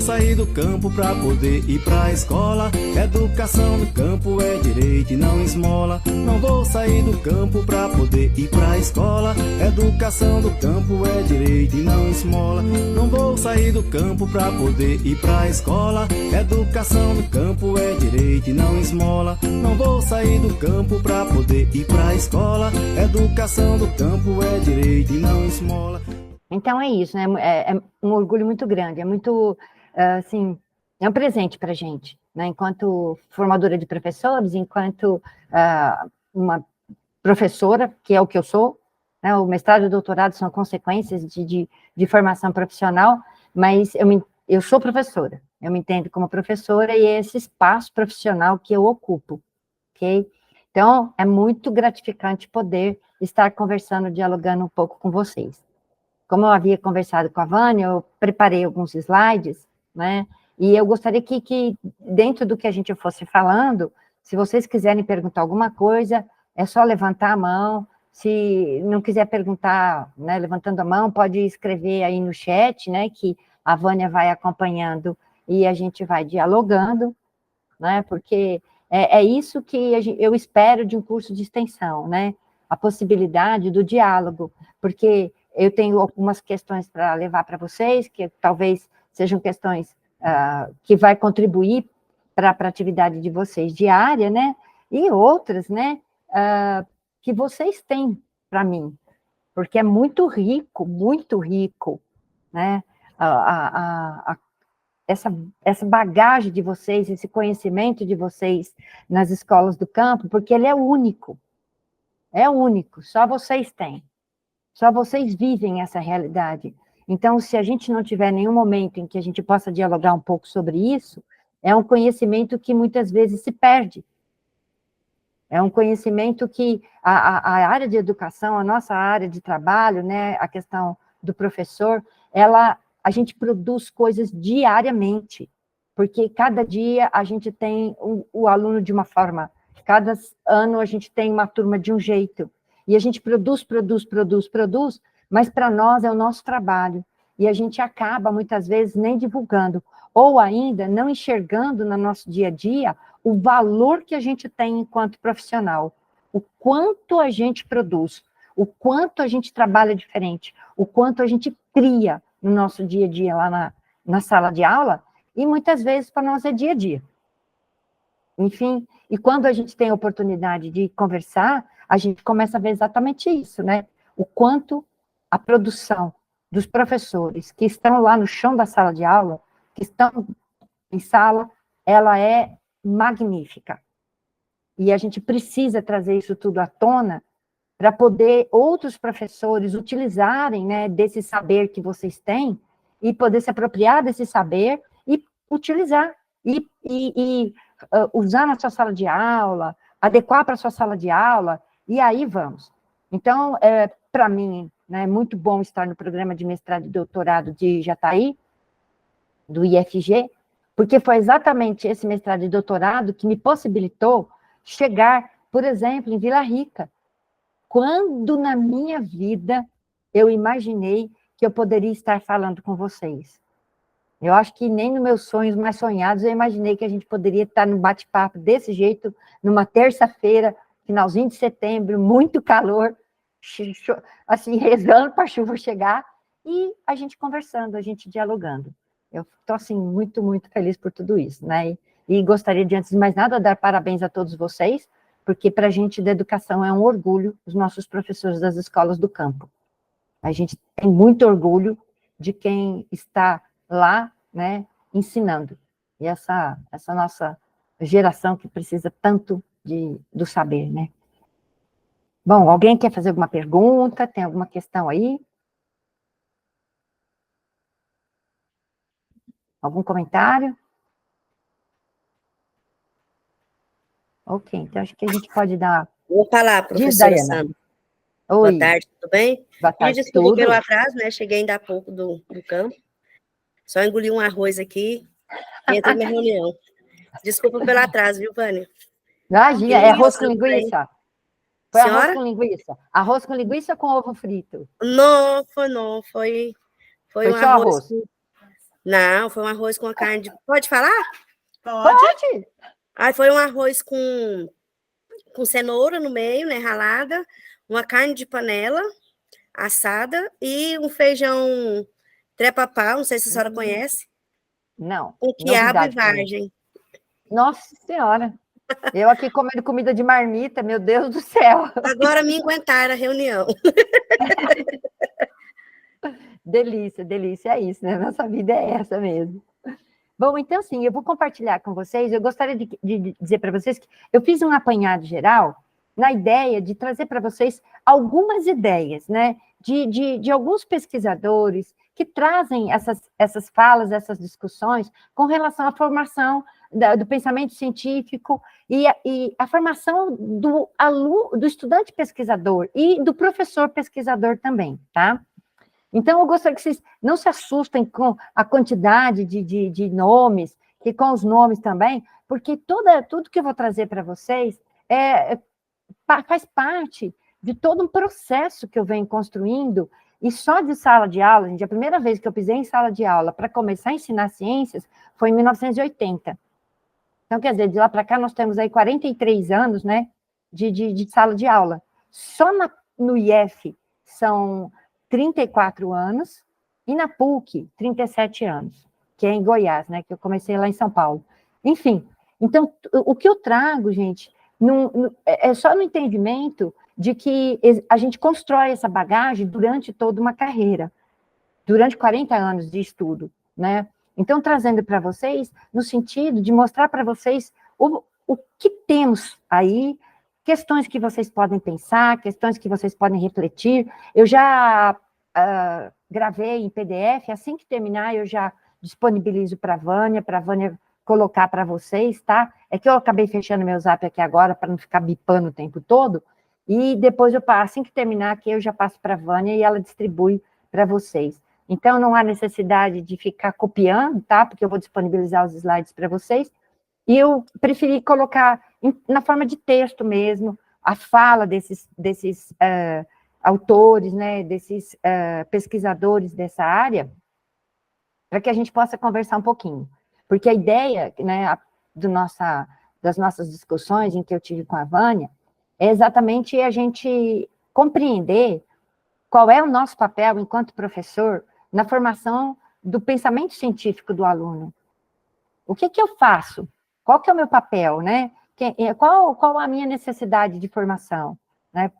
sair do campo pra poder ir pra escola. Educação no campo é direito e não esmola. Não vou sair do campo pra poder ir pra escola. Educação do campo é direito e não esmola. Não vou sair do campo pra poder ir pra escola. Educação do campo é direito e não esmola. Não vou sair do campo pra poder ir pra escola. Educação do campo é direito e não esmola. Então é isso, né? É um orgulho muito grande, é muito, assim, é um presente para a gente, né? Enquanto formadora de professores, enquanto uma professora, que é o que eu sou, né? O mestrado e o doutorado são consequências de formação profissional, mas eu sou professora, eu me entendo como professora e é esse espaço profissional que eu ocupo, ok? Então, é muito gratificante poder estar conversando, dialogando um pouco com vocês. Como eu havia conversado com a Vânia, eu preparei alguns slides, né? E eu gostaria que dentro do que a gente fosse falando, se vocês quiserem perguntar alguma coisa, é só levantar a mão. Se não quiser perguntar, né, levantando a mão, pode escrever aí no chat, né, que a Vânia vai acompanhando e a gente vai dialogando, né? Porque é isso que eu espero de um curso de extensão, né? A possibilidade do diálogo, porque eu tenho algumas questões para levar para vocês, que talvez sejam questões que vai contribuir para a atividade de vocês diária, né? E outras, né? Que vocês têm para mim, porque é muito rico, né? Essa bagagem de vocês, esse conhecimento de vocês nas escolas do campo, porque ele é único, só vocês têm. Só vocês vivem essa realidade. Então, se a gente não tiver nenhum momento em que a gente possa dialogar um pouco sobre isso, é um conhecimento que muitas vezes se perde. É um conhecimento que a área de educação, a nossa área de trabalho, né, a questão do professor, a gente produz coisas diariamente, porque cada dia a gente tem o aluno de uma forma, cada ano a gente tem uma turma de um jeito, e a gente produz, mas para nós é o nosso trabalho, e a gente acaba, muitas vezes, nem divulgando, ou ainda não enxergando no nosso dia a dia o valor que a gente tem enquanto profissional, o quanto a gente produz, o quanto a gente trabalha diferente, o quanto a gente cria no nosso dia a dia lá na sala de aula, e muitas vezes para nós é dia a dia. Enfim, e quando a gente tem a oportunidade de conversar, a gente começa a ver exatamente isso, né? O quanto a produção dos professores que estão lá no chão da sala de aula, que estão em sala, ela é magnífica. E a gente precisa trazer isso tudo à tona para poder outros professores utilizarem, né, desse saber que vocês têm e poder se apropriar desse saber e utilizar e usar na sua sala de aula, adequar para a sua sala de aula, e aí vamos. Então, para mim, né, é muito bom estar no programa de mestrado e doutorado de Jataí, do IFG, porque foi exatamente esse mestrado e doutorado que me possibilitou chegar, por exemplo, em Vila Rica. Quando na minha vida eu imaginei que eu poderia estar falando com vocês? Eu acho que nem nos meus sonhos mais sonhados eu imaginei que a gente poderia estar num bate-papo desse jeito, numa terça-feira, finalzinho de setembro, muito calor, assim, rezando para a chuva chegar, e a gente conversando, a gente dialogando. Eu estou, assim, muito feliz por tudo isso, né? E gostaria de, antes de mais nada, dar parabéns a todos vocês, porque para a gente da educação é um orgulho os nossos professores das escolas do campo. A gente tem muito orgulho de quem está lá, né, ensinando. E essa nossa geração que precisa tanto do saber, né? Bom, alguém quer fazer alguma pergunta? Tem alguma questão aí? Algum comentário? Ok, então acho que a gente pode dar... Vou falar, Diz, professora Daiana. Sandra. Oi. Boa tarde, tudo bem? Boa Pedir tarde, desculpa tudo. pelo atraso, né? Cheguei ainda há pouco do campo. Só engoli um arroz aqui e entrei na reunião. Desculpa pelo atraso, viu, Vânia? Imagina, é arroz com linguiça? Foi Senhora? arroz com linguiça? Arroz com linguiça ou com ovo frito? Não, foi não. Foi Foi um só arroz. arroz? Não, foi um arroz com a carne de... Pode falar? Pode! Aí foi um arroz com cenoura no meio, né, ralada, uma carne de panela assada e um feijão trepapá, não sei se a senhora conhece, Não, com quiabo e novidade para mim. vagem. Nossa Senhora! Eu aqui comendo comida de marmita, meu Deus do céu! Agora me aguentaram a reunião. Delícia, delícia, é isso, né? Nossa vida é essa mesmo. Bom, então, assim, eu vou compartilhar com vocês, eu gostaria de dizer para vocês que eu fiz um apanhado geral na ideia de trazer para vocês algumas ideias, né, de alguns pesquisadores que trazem essas falas, essas discussões com relação à formação do pensamento científico e a formação do aluno, do estudante pesquisador e do professor pesquisador também, tá? Então, eu gostaria que vocês não se assustem com a quantidade de nomes, que com os nomes também, porque tudo que eu vou trazer para vocês faz parte de todo um processo que eu venho construindo, e só de sala de aula, gente, a primeira vez que eu pisei em sala de aula para começar a ensinar ciências foi em 1980. Então, quer dizer, de lá para cá nós temos aí 43 anos, né, de sala de aula. Só no IF são 34 anos, e na PUC, 37 anos, que é em Goiás, né, que eu comecei lá em São Paulo. Enfim, então, o que eu trago, gente, é só no entendimento de que a gente constrói essa bagagem durante toda uma carreira, durante 40 anos de estudo, né? Então, trazendo para vocês, no sentido de mostrar para vocês o que temos aí, questões que vocês podem pensar, questões que vocês podem refletir. Eu já gravei em PDF, assim que terminar, eu já disponibilizo para a Vânia colocar para vocês, tá? É que eu acabei fechando meu zap aqui agora, para não ficar bipando o tempo todo, e depois assim que terminar aqui, eu já passo para a Vânia e ela distribui para vocês. Então, não há necessidade de ficar copiando, tá? Porque eu vou disponibilizar os slides para vocês, e eu preferi colocar na forma de texto mesmo, a fala desses autores, né, desses pesquisadores dessa área, para que a gente possa conversar um pouquinho. Porque a ideia, né, das nossas discussões em que eu tive com a Vânia, é exatamente a gente compreender qual é o nosso papel enquanto professor na formação do pensamento científico do aluno. O que eu faço? Qual que é o meu papel, né? Qual a minha necessidade de formação, né?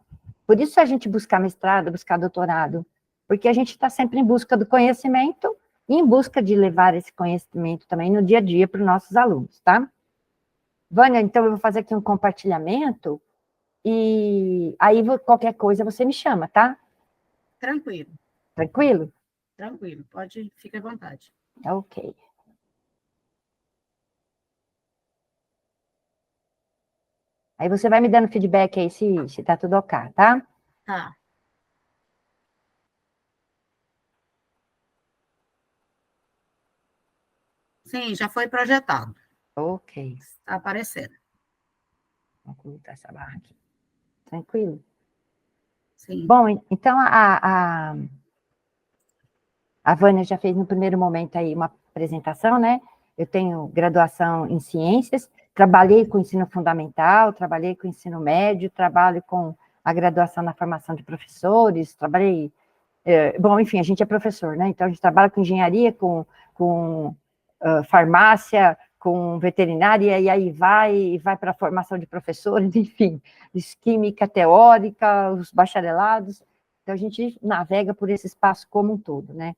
Por isso a gente buscar mestrado, buscar doutorado, porque a gente está sempre em busca do conhecimento e em busca de levar esse conhecimento também no dia a dia para os nossos alunos, tá? Vânia, então eu vou fazer aqui um compartilhamento e aí qualquer coisa você me chama, tá? Tranquilo. Tranquilo? Tranquilo, fica à vontade. Ok. Aí você vai me dando feedback aí se tá tudo ok, tá? Tá. Sim, já foi projetado. Ok. Está aparecendo. Vou colocar essa barra aqui. Tranquilo? Sim. Bom, então a Vânia já fez no primeiro momento aí uma apresentação, né? Eu tenho graduação em ciências, trabalhei com ensino fundamental, trabalhei com ensino médio, trabalho com a graduação na formação de professores, trabalhei... bom, enfim, a gente é professor, né? Então, a gente trabalha com engenharia, com farmácia, com veterinária, e aí vai para a formação de professores, enfim, química teórica, os bacharelados. Então, a gente navega por esse espaço como um todo, né?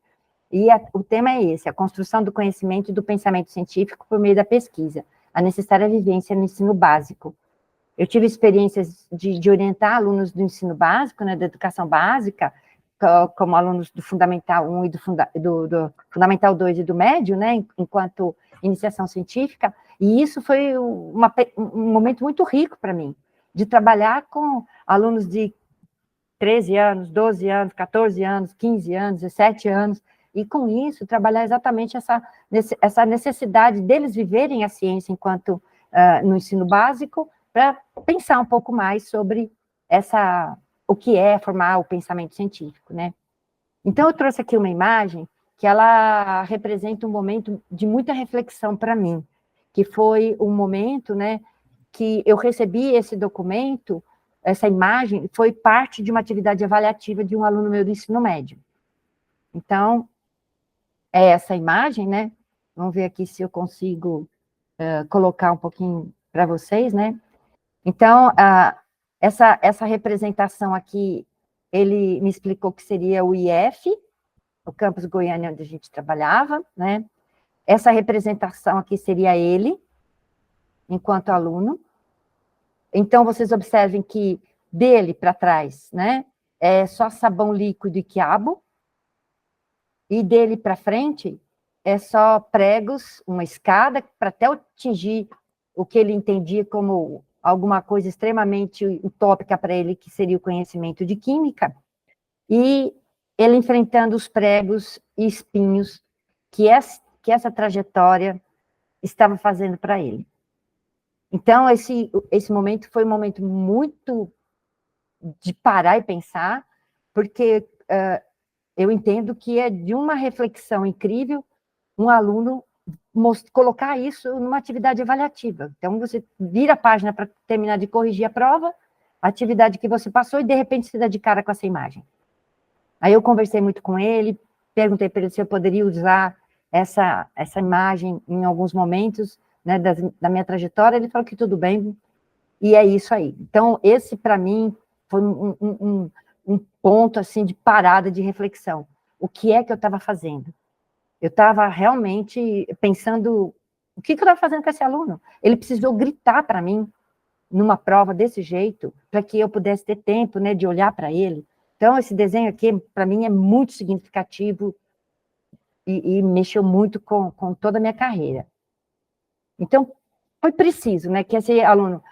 E o tema é esse, a construção do conhecimento e do pensamento científico por meio da pesquisa, a necessária vivência no ensino básico. Eu tive experiências de orientar alunos do ensino básico, né, da educação básica, como alunos do Fundamental 1 e do Fundamental 2 e do médio, né, enquanto iniciação científica, e isso foi um momento muito rico para mim, de trabalhar com alunos de 13 anos, 12 anos, 14 anos, 15 anos, 17 anos, e com isso trabalhar exatamente essa necessidade deles viverem a ciência enquanto no ensino básico, para pensar um pouco mais sobre o que é formar o pensamento científico, né? Então, eu trouxe aqui uma imagem que ela representa um momento de muita reflexão para mim, que foi um momento, né, que eu recebi esse documento, essa imagem, foi parte de uma atividade avaliativa de um aluno meu do ensino médio. Então, é essa imagem, né? Vamos ver aqui se eu consigo colocar um pouquinho para vocês, né? Então, essa representação aqui, ele me explicou que seria o IF, o campus Goiânia, onde a gente trabalhava, né? Essa representação aqui seria ele, enquanto aluno. Então, vocês observem que dele para trás, né? É só sabão líquido e quiabo, e dele para frente é só pregos, uma escada, para até atingir o que ele entendia como alguma coisa extremamente utópica para ele, que seria o conhecimento de química, e ele enfrentando os pregos e espinhos que essa trajetória estava fazendo para ele. Então, esse momento foi um momento muito de parar e pensar, porque eu entendo que é de uma reflexão incrível um aluno colocar isso numa atividade avaliativa. Então, você vira a página para terminar de corrigir a prova, a atividade que você passou, e de repente se dá de cara com essa imagem. Aí eu conversei muito com ele, perguntei para ele se eu poderia usar essa imagem em alguns momentos, né, da minha trajetória. Ele falou que tudo bem, e é isso aí. Então, esse, para mim, foi um ponto, assim, de parada, de reflexão. O que é que eu estava fazendo? Eu estava realmente pensando, o que eu estava fazendo com esse aluno? Ele precisou gritar para mim, numa prova desse jeito, para que eu pudesse ter tempo, né, de olhar para ele. Então, esse desenho aqui, para mim, é muito significativo e mexeu muito com toda a minha carreira. Então, foi preciso, né, que esse aluno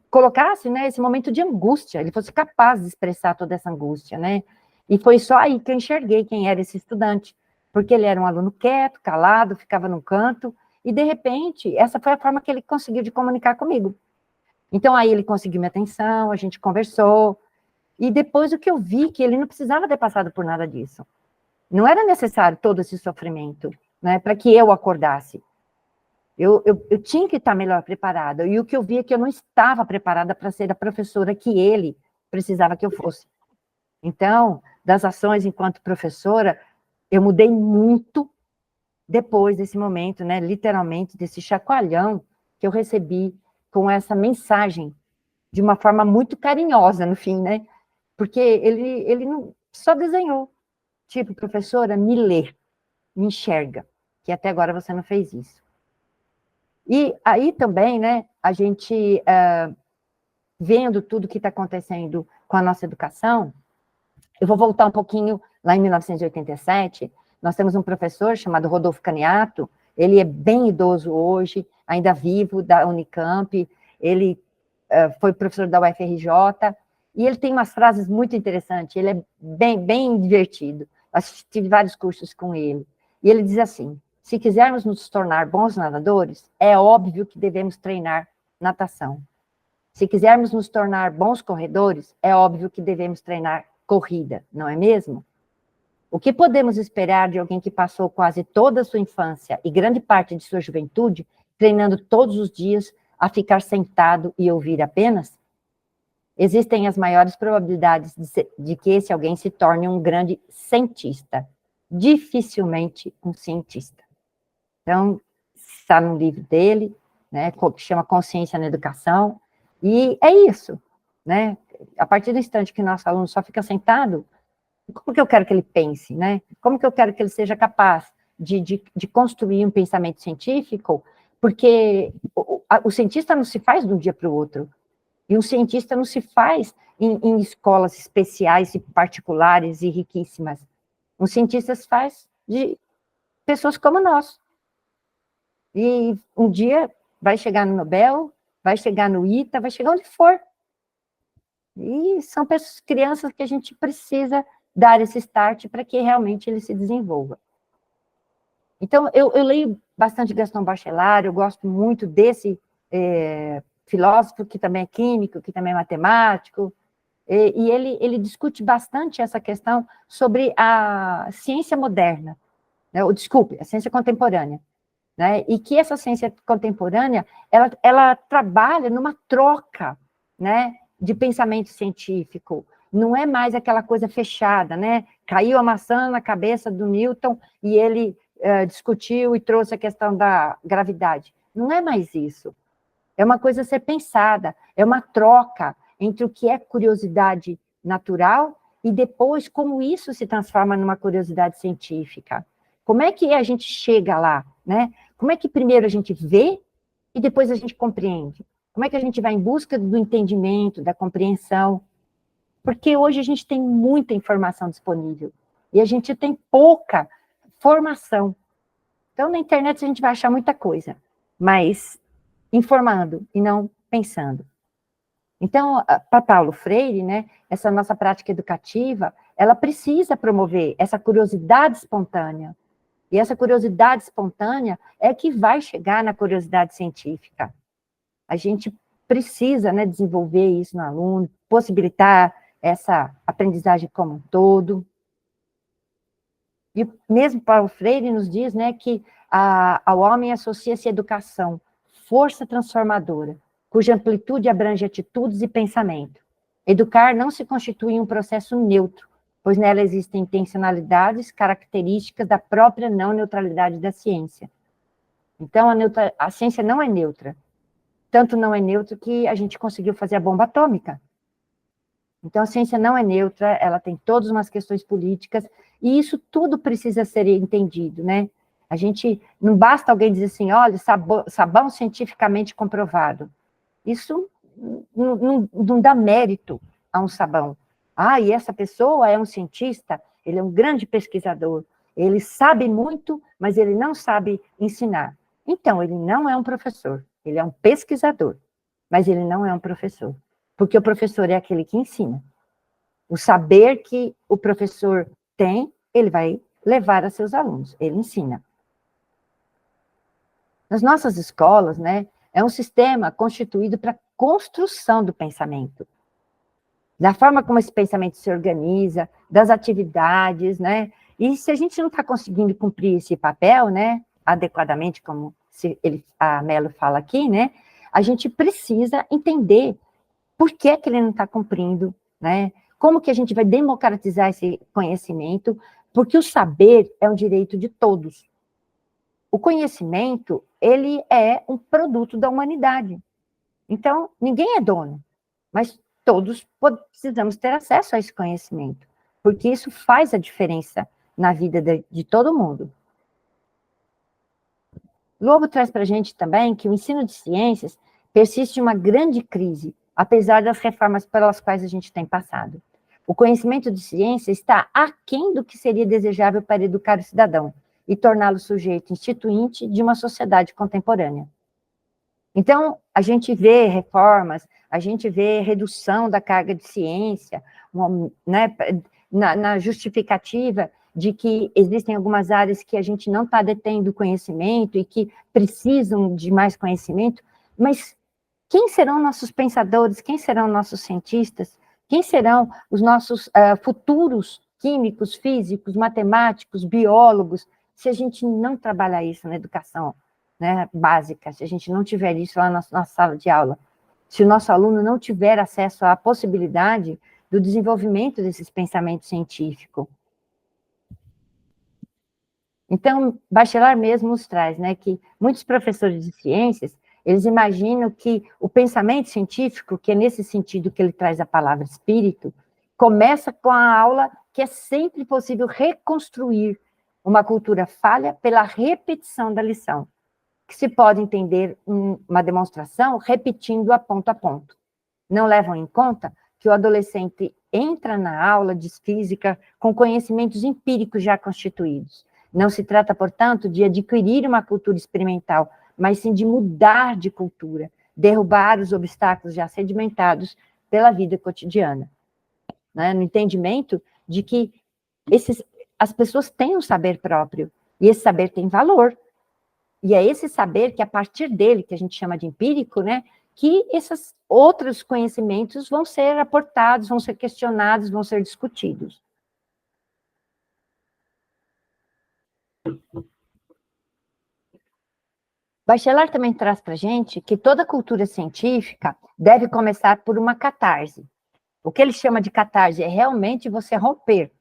colocasse, né, esse momento de angústia, ele fosse capaz de expressar toda essa angústia, né? E foi só aí que eu enxerguei quem era esse estudante, porque ele era um aluno quieto, calado, ficava num canto, e de repente, essa foi a forma que ele conseguiu de comunicar comigo. Então, aí ele conseguiu minha atenção, a gente conversou, e depois o que eu vi, que ele não precisava ter passado por nada disso. Não era necessário todo esse sofrimento, né, para que eu acordasse. Eu tinha que estar melhor preparada, e o que eu vi é que eu não estava preparada para ser a professora que ele precisava que eu fosse. Então, das ações enquanto professora, eu mudei muito depois desse momento, né, literalmente, desse chacoalhão que eu recebi com essa mensagem, de uma forma muito carinhosa, no fim, né, porque ele não, só desenhou, tipo, professora, me lê, me enxerga, que até agora você não fez isso. E aí também, né, a gente, vendo tudo que está acontecendo com a nossa educação, eu vou voltar um pouquinho, lá em 1987, nós temos um professor chamado Rodolfo Caniato, ele é bem idoso hoje, ainda vivo, da Unicamp, ele foi professor da UFRJ, e ele tem umas frases muito interessantes, ele é bem divertido, tive vários cursos com ele, e ele diz assim: se quisermos nos tornar bons nadadores, é óbvio que devemos treinar natação. Se quisermos nos tornar bons corredores, é óbvio que devemos treinar corrida, não é mesmo? O que podemos esperar de alguém que passou quase toda a sua infância e grande parte de sua juventude treinando todos os dias a ficar sentado e ouvir apenas? Existem as maiores probabilidades de que esse alguém se torne um grande cientista, dificilmente um cientista. Então, está no livro dele, né, que chama Consciência na Educação, e é isso, né? A partir do instante que o nosso aluno só fica sentado, como que eu quero que ele pense, né? Como que eu quero que ele seja capaz de construir um pensamento científico? Porque o cientista não se faz de um dia para o outro, e um cientista não se faz em escolas especiais e particulares e riquíssimas. Um cientista se faz de pessoas como nós. E um dia vai chegar no Nobel, vai chegar no ITA, vai chegar onde for. E são crianças que a gente precisa dar esse start para que realmente ele se desenvolva. Então, eu leio bastante Gaston Bachelard, eu gosto muito desse filósofo, que também é químico, que também é matemático, e ele discute bastante essa questão sobre a ciência moderna, né? Desculpe, a ciência contemporânea, né? E que essa ciência contemporânea, ela trabalha numa troca, né, de pensamento científico. Não é mais aquela coisa fechada, né? Caiu a maçã na cabeça do Newton e ele discutiu e trouxe a questão da gravidade. Não é mais isso. É uma coisa a ser pensada, é uma troca entre o que é curiosidade natural e depois como isso se transforma numa curiosidade científica. Como é que a gente chega lá, né? Como é que primeiro a gente vê e depois a gente compreende? Como é que a gente vai em busca do entendimento, da compreensão? Porque hoje a gente tem muita informação disponível e a gente tem pouca formação. Então, na internet a gente vai achar muita coisa, mas informando e não pensando. Então, para Paulo Freire, né, essa nossa prática educativa, ela precisa promover essa curiosidade espontânea. E essa curiosidade espontânea é que vai chegar na curiosidade científica. A gente precisa, né, desenvolver isso no aluno, possibilitar essa aprendizagem como um todo. E mesmo Paulo Freire nos diz, né, que ao homem associa-se educação, força transformadora, cuja amplitude abrange atitudes e pensamento. Educar não se constitui em um processo neutro, pois nela existem intencionalidades, características da própria não neutralidade da ciência. Então, a ciência não é neutra. Tanto não é neutra que a gente conseguiu fazer a bomba atômica. Então, a ciência não é neutra, ela tem todas umas questões políticas, e isso tudo precisa ser entendido, né? A gente, não basta alguém dizer assim, olha, sabão cientificamente comprovado. Isso não dá mérito a um sabão. Ah, e essa pessoa é um cientista, ele é um grande pesquisador, ele sabe muito, mas ele não sabe ensinar. Então, ele não é um professor, ele é um pesquisador, mas ele não é um professor, porque o professor é aquele que ensina. O saber que o professor tem, ele vai levar a seus alunos, ele ensina. Nas nossas escolas, né, é um sistema constituído para a construção do pensamento, da forma como esse pensamento se organiza, das atividades, né, e se a gente não está conseguindo cumprir esse papel, né, adequadamente, como a Melo fala aqui, né, a gente precisa entender por que ele não está cumprindo, né, como que a gente vai democratizar esse conhecimento, porque o saber é um direito de todos. O conhecimento, ele é um produto da humanidade. Então, ninguém é dono, mas todos precisamos ter acesso a esse conhecimento, porque isso faz a diferença na vida de todo mundo. Lobo traz para a gente também que o ensino de ciências persiste uma grande crise, apesar das reformas pelas quais a gente tem passado. O conhecimento de ciência está aquém do que seria desejável para educar o cidadão e torná-lo sujeito instituinte de uma sociedade contemporânea. Então, a gente vê reformas, a gente vê redução da carga de ciência, né, na justificativa de que existem algumas áreas que a gente não está detendo conhecimento e que precisam de mais conhecimento, mas quem serão nossos pensadores, quem serão nossos cientistas, quem serão os nossos futuros químicos, físicos, matemáticos, biólogos, se a gente não trabalhar isso na educação, né, básica, se a gente não tiver isso lá na sala de aula, se o nosso aluno não tiver acesso à possibilidade do desenvolvimento desses pensamentos científicos. Então, Bachelard mesmo nos traz, né, que muitos professores de ciências, eles imaginam que o pensamento científico, que é nesse sentido que ele traz a palavra espírito, começa com a aula que é sempre possível reconstruir uma cultura falha pela repetição da lição, que se pode entender uma demonstração repetindo-a ponto a ponto. Não levam em conta que o adolescente entra na aula de física com conhecimentos empíricos já constituídos. Não se trata, portanto, de adquirir uma cultura experimental, mas sim de mudar de cultura, derrubar os obstáculos já sedimentados pela vida cotidiana. Né? No entendimento de que as pessoas têm um saber próprio, e esse saber tem valor. E é esse saber que, a partir dele, que a gente chama de empírico, né, que esses outros conhecimentos vão ser aportados, vão ser questionados, vão ser discutidos. Bachelard também traz para a gente que toda cultura científica deve começar por uma catarse. O que ele chama de catarse é realmente você romper,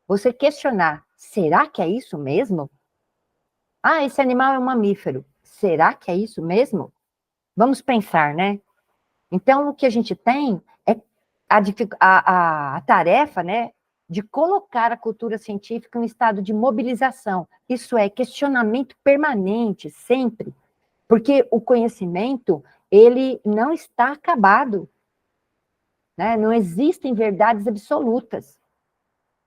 você questionar, será que é isso mesmo? Ah, esse animal é um mamífero, será que é isso mesmo? Vamos pensar, né? Então, o que a gente tem é a tarefa, né, de colocar a cultura científica em um estado de mobilização. Isso é questionamento permanente, sempre. Porque o conhecimento, ele não está acabado, né? Não existem verdades absolutas.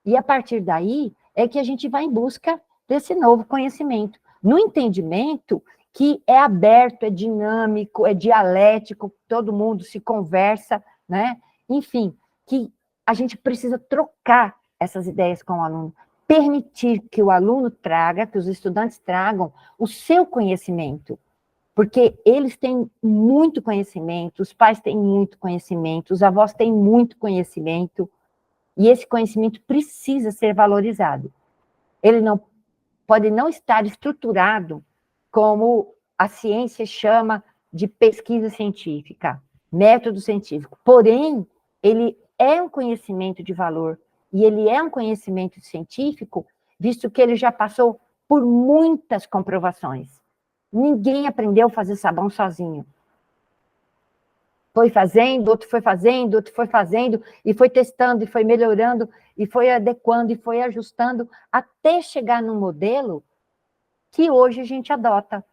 E a partir daí é que a gente vai em busca desse novo conhecimento. No entendimento que é aberto, é dinâmico, é dialético, todo mundo se conversa, né? Enfim, que a gente precisa trocar essas ideias com o aluno, permitir que o aluno traga, que os estudantes tragam o seu conhecimento. Porque eles têm muito conhecimento, os pais têm muito conhecimento, os avós têm muito conhecimento, e esse conhecimento precisa ser valorizado. Ele não pode não estar estruturado como a ciência chama de pesquisa científica, método científico. Porém, ele é um conhecimento de valor, e ele é um conhecimento científico, visto que ele já passou por muitas comprovações. Ninguém aprendeu a fazer sabão sozinho. Foi fazendo, outro foi fazendo, outro foi fazendo, e foi testando, e foi melhorando, e foi adequando, e foi ajustando, até chegar num modelo que hoje a gente adota.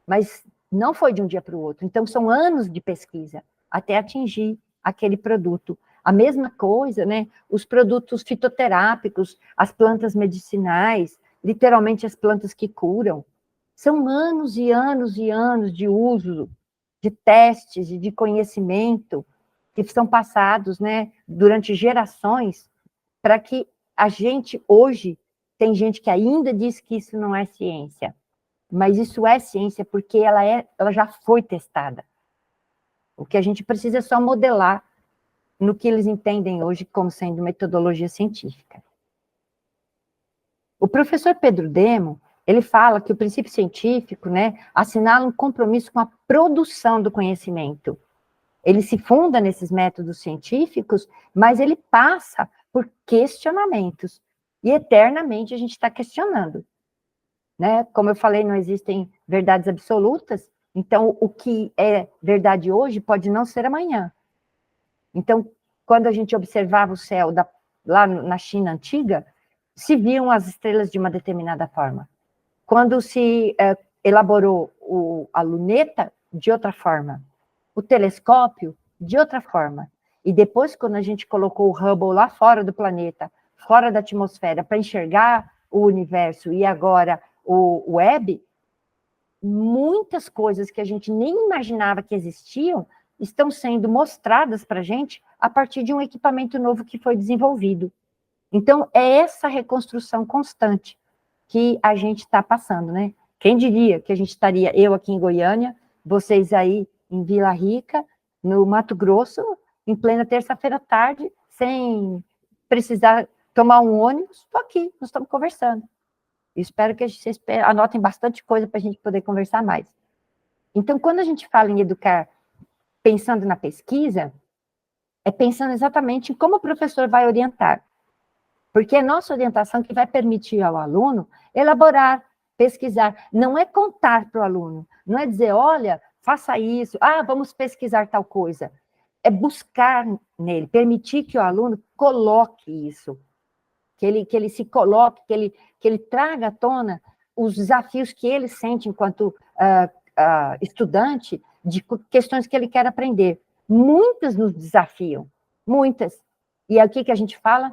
Mas não foi de um dia para o outro. Então, são anos de pesquisa até atingir aquele produto. A mesma coisa, né? Os produtos fitoterápicos, as plantas medicinais, literalmente as plantas que curam. São anos e anos e anos de uso, de testes e de conhecimento que são passados, né, durante gerações, para que a gente, hoje, tem gente que ainda diz que isso não é ciência, mas isso é ciência porque ela já foi testada. O que a gente precisa é só modelar no que eles entendem hoje como sendo metodologia científica. O professor Pedro Demo, ele fala que o princípio científico, né, assinala um compromisso com a produção do conhecimento. Ele se funda nesses métodos científicos, mas ele passa por questionamentos. E eternamente a gente está questionando. Né? Como eu falei, não existem verdades absolutas, então o que é verdade hoje pode não ser amanhã. Então, quando a gente observava o céu lá na China antiga, se viam as estrelas de uma determinada forma. Quando se elaborou a luneta, de outra forma. O telescópio, de outra forma. E depois, quando a gente colocou o Hubble lá fora do planeta, fora da atmosfera, para enxergar o universo, e agora o Webb, muitas coisas que a gente nem imaginava que existiam, estão sendo mostradas para a gente a partir de um equipamento novo que foi desenvolvido. Então, é essa reconstrução constante que a gente está passando, né? Quem diria que a gente estaria, eu aqui em Goiânia, vocês aí em Vila Rica, no Mato Grosso, em plena terça-feira à tarde, sem precisar tomar um ônibus, estou aqui, nós estamos conversando. Espero que vocês anotem bastante coisa para a gente poder conversar mais. Então, quando a gente fala em educar pensando na pesquisa, é pensando exatamente em como o professor vai orientar. Porque é nossa orientação que vai permitir ao aluno elaborar, pesquisar. Não é contar para o aluno, não é dizer, olha, faça isso, vamos pesquisar tal coisa. É buscar nele, permitir que o aluno coloque isso, que ele se coloque, que ele traga à tona os desafios que ele sente enquanto estudante, de questões que ele quer aprender. Muitas nos desafiam, muitas. E aí o que a gente fala?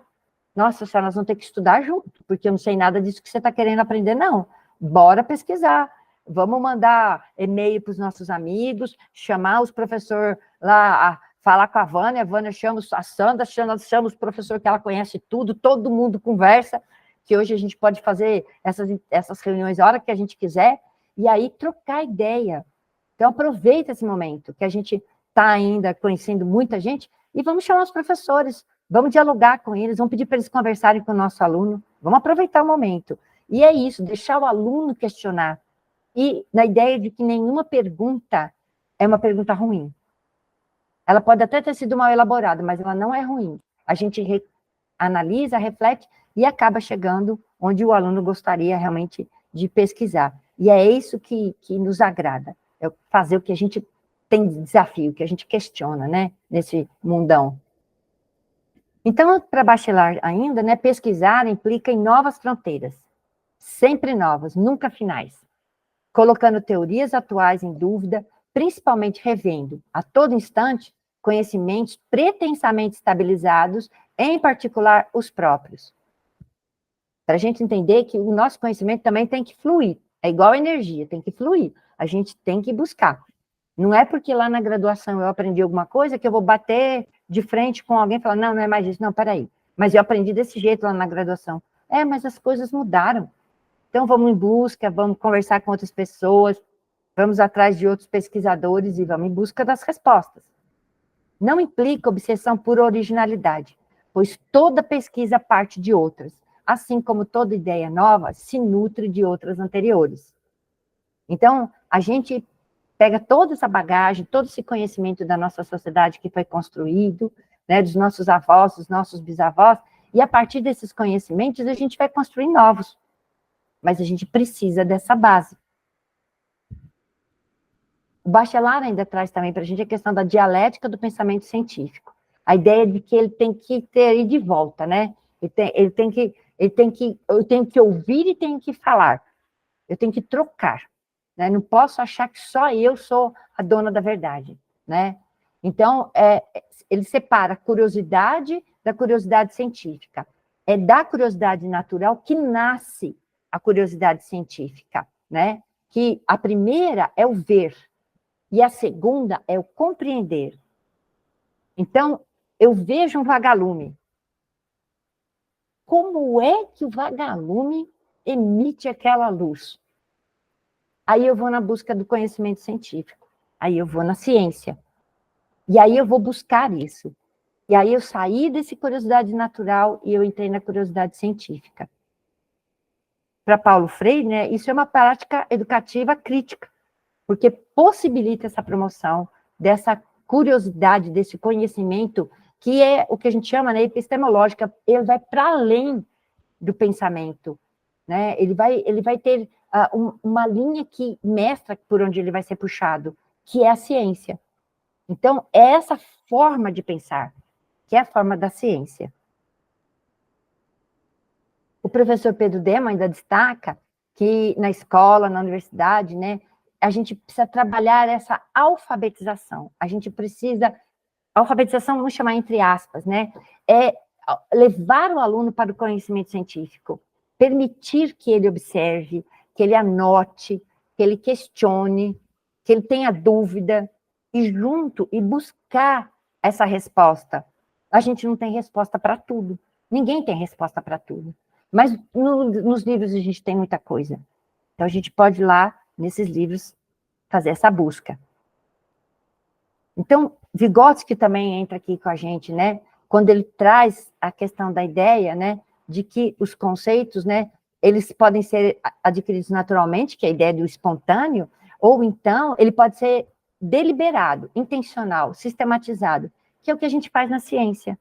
Nossa senhora, nós vamos ter que estudar junto, porque eu não sei nada disso que você está querendo aprender, não. Bora pesquisar. Vamos mandar e-mail para os nossos amigos, chamar os professores lá, falar com a Vânia chama a Sandra, chama os professores que ela conhece tudo, todo mundo conversa, que hoje a gente pode fazer essas reuniões a hora que a gente quiser, e aí trocar ideia. Então, aproveita esse momento, que a gente está ainda conhecendo muita gente, e vamos chamar os professores, vamos dialogar com eles, vamos pedir para eles conversarem com o nosso aluno, vamos aproveitar o momento. E é isso, deixar o aluno questionar. E na ideia de que nenhuma pergunta é uma pergunta ruim. Ela pode até ter sido mal elaborada, mas ela não é ruim. A gente analisa, reflete e acaba chegando onde o aluno gostaria realmente de pesquisar. E é isso que nos agrada, é fazer o que a gente tem de desafio, que a gente questiona, né, nesse mundão. Então, para bacharel ainda, né, pesquisar implica em novas fronteiras, sempre novas, nunca finais, colocando teorias atuais em dúvida, principalmente revendo, a todo instante, conhecimentos pretensamente estabilizados, em particular os próprios. Para a gente entender que o nosso conhecimento também tem que fluir, é igual energia, tem que fluir, a gente tem que buscar. Não é porque lá na graduação eu aprendi alguma coisa que eu vou bater de frente com alguém e falar, não, não é mais isso, não, peraí. Mas eu aprendi desse jeito lá na graduação. Mas as coisas mudaram. Então vamos em busca, vamos conversar com outras pessoas, vamos atrás de outros pesquisadores e vamos em busca das respostas. Não implica obsessão por originalidade, pois toda pesquisa parte de outras, assim como toda ideia nova se nutre de outras anteriores. Então, a gente pega toda essa bagagem, todo esse conhecimento da nossa sociedade que foi construído, né, dos nossos avós, dos nossos bisavós, e a partir desses conhecimentos a gente vai construir novos. Mas a gente precisa dessa base. O Bachelard ainda traz também para a gente a questão da dialética do pensamento científico. A ideia de que ele tem que ter de volta, né? Eu tenho que ouvir e tenho que falar. Eu tenho que trocar. Né? Não posso achar que só eu sou a dona da verdade, né? Então, ele separa a curiosidade da curiosidade científica. É da curiosidade natural que nasce a curiosidade científica, né? Que a primeira é o ver, e a segunda é o compreender. Então, eu vejo um vagalume. Como é que o vagalume emite aquela luz? Aí eu vou na busca do conhecimento científico. Aí eu vou na ciência. E aí eu vou buscar isso. E aí eu saí dessa curiosidade natural e eu entrei na curiosidade científica. Para Paulo Freire, né, isso é uma prática educativa crítica, porque possibilita essa promoção dessa curiosidade, desse conhecimento, que é o que a gente chama, né, epistemológica, ele vai para além do pensamento, né? Ele vai ter uma linha que mestra por onde ele vai ser puxado, que é a ciência. Então, é essa forma de pensar, que é a forma da ciência. O professor Pedro Dema ainda destaca que na escola, na universidade, né, a gente precisa trabalhar essa alfabetização. A gente precisa... Alfabetização, vamos chamar entre aspas, né? É levar o aluno para o conhecimento científico, permitir que ele observe, que ele anote, que ele questione, que ele tenha dúvida, e junto, e buscar essa resposta. A gente não tem resposta para tudo. Ninguém tem resposta para tudo. Mas nos livros a gente tem muita coisa. Então a gente pode ir lá, nesses livros, fazer essa busca. Então, Vygotsky também entra aqui com a gente, né? Quando ele traz a questão da ideia, né? De que os conceitos, né? Eles podem ser adquiridos naturalmente, que é a ideia do espontâneo, ou então ele pode ser deliberado, intencional, sistematizado, que é o que a gente faz na ciência.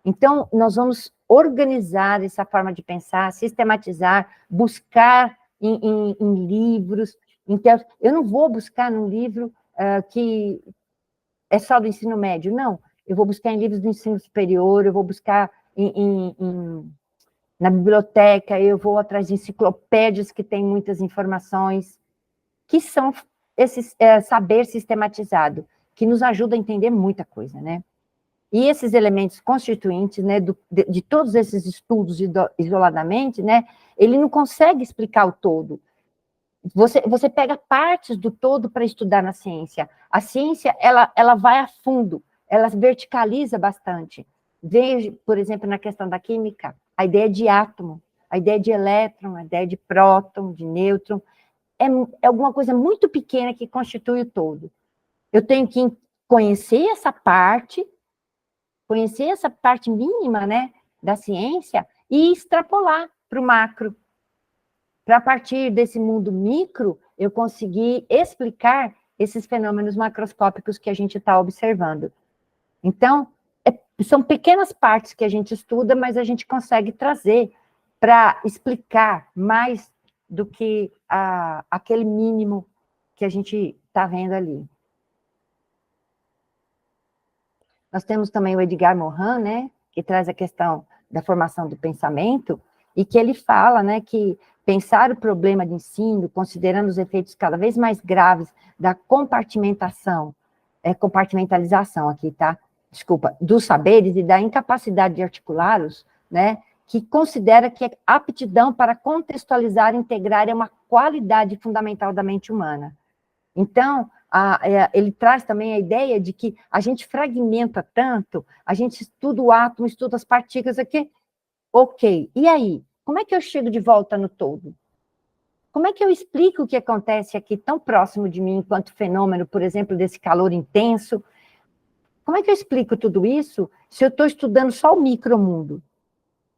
Então, nós vamos organizar essa forma de pensar, sistematizar, buscar em livros. Então, eu não vou buscar num livro que é só do ensino médio, não. Eu vou buscar em livros do ensino superior, eu vou buscar na biblioteca, eu vou atrás de enciclopédias que têm muitas informações, que são esse saber sistematizado, que nos ajuda a entender muita coisa, né? E esses elementos constituintes, né, de todos esses estudos isoladamente, né, ele não consegue explicar o todo. Você pega partes do todo para estudar na ciência. A ciência, ela vai a fundo, ela verticaliza bastante. Veja, por exemplo, na questão da química, a ideia de átomo, a ideia de elétron, a ideia de próton, de nêutron, é alguma coisa muito pequena que constitui o todo. Eu tenho que conhecer essa parte mínima, né, da ciência e extrapolar para o macro. para, a partir desse mundo micro, eu conseguir explicar esses fenômenos macroscópicos que a gente está observando. Então, são pequenas partes que a gente estuda, mas a gente consegue trazer para explicar mais do que aquele mínimo que a gente está vendo ali. Nós temos também o Edgar Morin, né, que traz a questão da formação do pensamento, e que ele fala, né, que pensar o problema de ensino, considerando os efeitos cada vez mais graves da compartimentalização aqui, tá? Desculpa, dos saberes e da incapacidade de articulá-los, né, que considera que a aptidão para contextualizar e integrar é uma qualidade fundamental da mente humana. Então, ele traz também a ideia de que a gente fragmenta tanto, a gente estuda o átomo, estuda as partículas aqui, ok, e aí? Como é que eu chego de volta no todo? Como é que eu explico o que acontece aqui tão próximo de mim, enquanto fenômeno, por exemplo, desse calor intenso? Como é que eu explico tudo isso se eu estou estudando só o micromundo?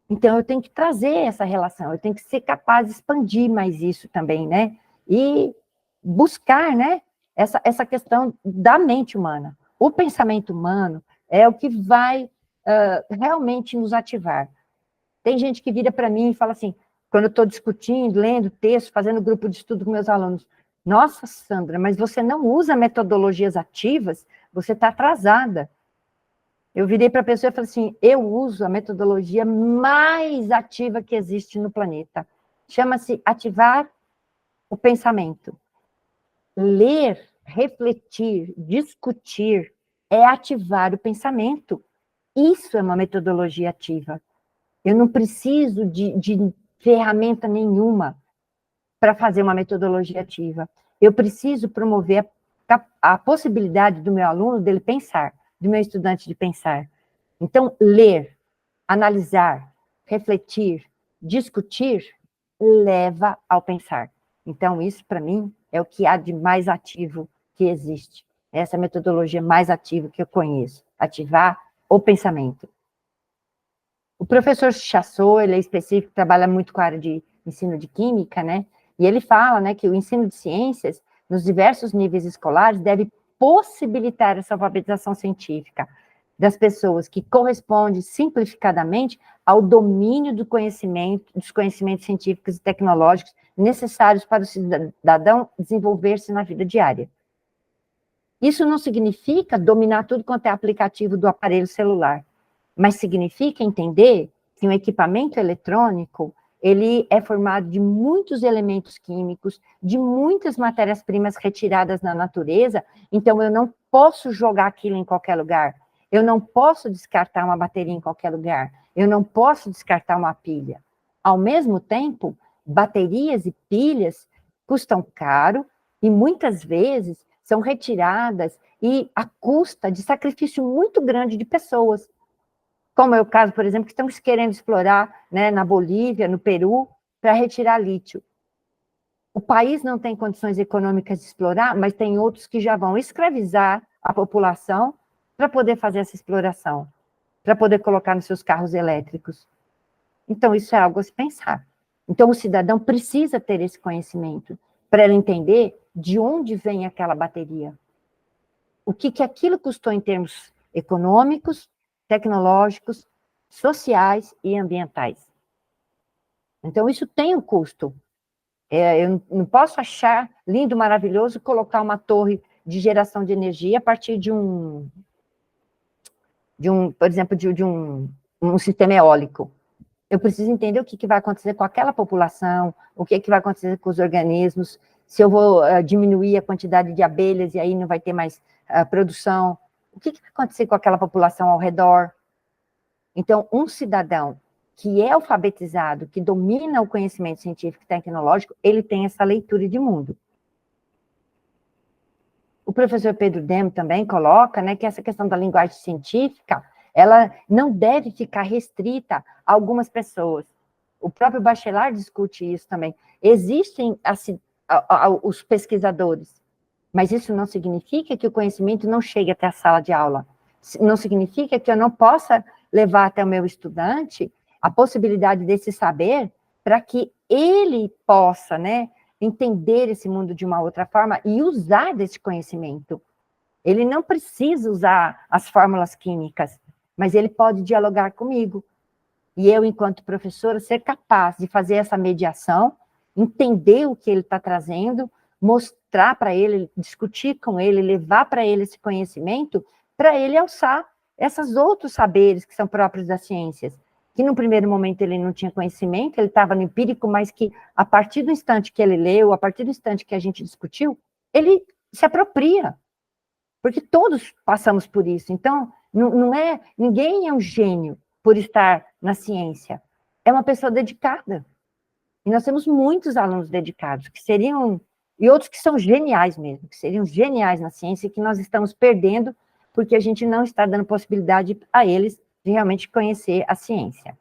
Então, eu tenho que trazer essa relação, eu tenho que ser capaz de expandir mais isso também, né? E buscar, né, essa questão da mente humana. O pensamento humano é o que vai realmente nos ativar. Tem gente que vira para mim e fala assim, quando eu estou discutindo, lendo texto, fazendo grupo de estudo com meus alunos, nossa, Sandra, mas você não usa metodologias ativas, você está atrasada. Eu virei para a pessoa e falei assim, eu uso a metodologia mais ativa que existe no planeta. Chama-se ativar o pensamento. Ler, refletir, discutir, é ativar o pensamento. Isso é uma metodologia ativa. Eu não preciso de ferramenta nenhuma para fazer uma metodologia ativa. Eu preciso promover a possibilidade do meu aluno dele pensar, do meu estudante de pensar. Então, ler, analisar, refletir, discutir, leva ao pensar. Então, isso, para mim, é o que há de mais ativo que existe. Essa é a metodologia mais ativa que eu conheço. Ativar o pensamento. O professor Chassot, ele é específico, trabalha muito com a área de ensino de química, né? E ele fala, né, que o ensino de ciências, nos diversos níveis escolares, deve possibilitar essa alfabetização científica das pessoas, que corresponde, simplificadamente, ao domínio do conhecimento, dos conhecimentos científicos e tecnológicos necessários para o cidadão desenvolver-se na vida diária. Isso não significa dominar tudo quanto é aplicativo do aparelho celular, mas significa entender que um equipamento eletrônico, ele é formado de muitos elementos químicos, de muitas matérias-primas retiradas na natureza, então eu não posso jogar aquilo em qualquer lugar, eu não posso descartar uma bateria em qualquer lugar, eu não posso descartar uma pilha. Ao mesmo tempo, baterias e pilhas custam caro e muitas vezes são retiradas e à custa de sacrifício muito grande de pessoas. Como é o caso, por exemplo, que estamos querendo explorar, né, na Bolívia, no Peru, para retirar lítio. O país não tem condições econômicas de explorar, mas tem outros que já vão escravizar a população para poder fazer essa exploração, para poder colocar nos seus carros elétricos. Então, isso é algo a se pensar. Então, o cidadão precisa ter esse conhecimento para ele entender de onde vem aquela bateria. O que aquilo custou em termos econômicos, tecnológicos, sociais e ambientais. Então, isso tem um custo. Eu não posso achar lindo, maravilhoso, colocar uma torre de geração de energia a partir por exemplo, de um sistema eólico. Eu preciso entender o que vai acontecer com aquela população, o que vai acontecer com os organismos, se eu vou diminuir a quantidade de abelhas e aí não vai ter mais produção, o que vai acontecer com aquela população ao redor. Então, um cidadão que é alfabetizado, que domina o conhecimento científico e tecnológico, ele tem essa leitura de mundo. O professor Pedro Demo também coloca, né, que essa questão da linguagem científica, ela não deve ficar restrita a algumas pessoas. O próprio Bachelard discute isso também. Existem os pesquisadores, mas isso não significa que o conhecimento não chegue até a sala de aula. Não significa que eu não possa levar até o meu estudante a possibilidade desse saber para que ele possa, né, entender esse mundo de uma outra forma e usar desse conhecimento. Ele não precisa usar as fórmulas químicas, mas ele pode dialogar comigo. E eu, enquanto professora, ser capaz de fazer essa mediação, entender o que ele está trazendo, mostrar para ele, discutir com ele, levar para ele esse conhecimento, para ele alçar esses outros saberes que são próprios das ciências, que no primeiro momento ele não tinha conhecimento, ele estava no empírico, mas que a partir do instante que ele leu, a partir do instante que a gente discutiu, ele se apropria, porque todos passamos por isso. Então, ninguém é um gênio por estar na ciência, é uma pessoa dedicada. E nós temos muitos alunos dedicados, que seriam, e outros que são geniais mesmo, que seriam geniais na ciência, e que nós estamos perdendo, porque a gente não está dando possibilidade a eles de realmente conhecer a ciência.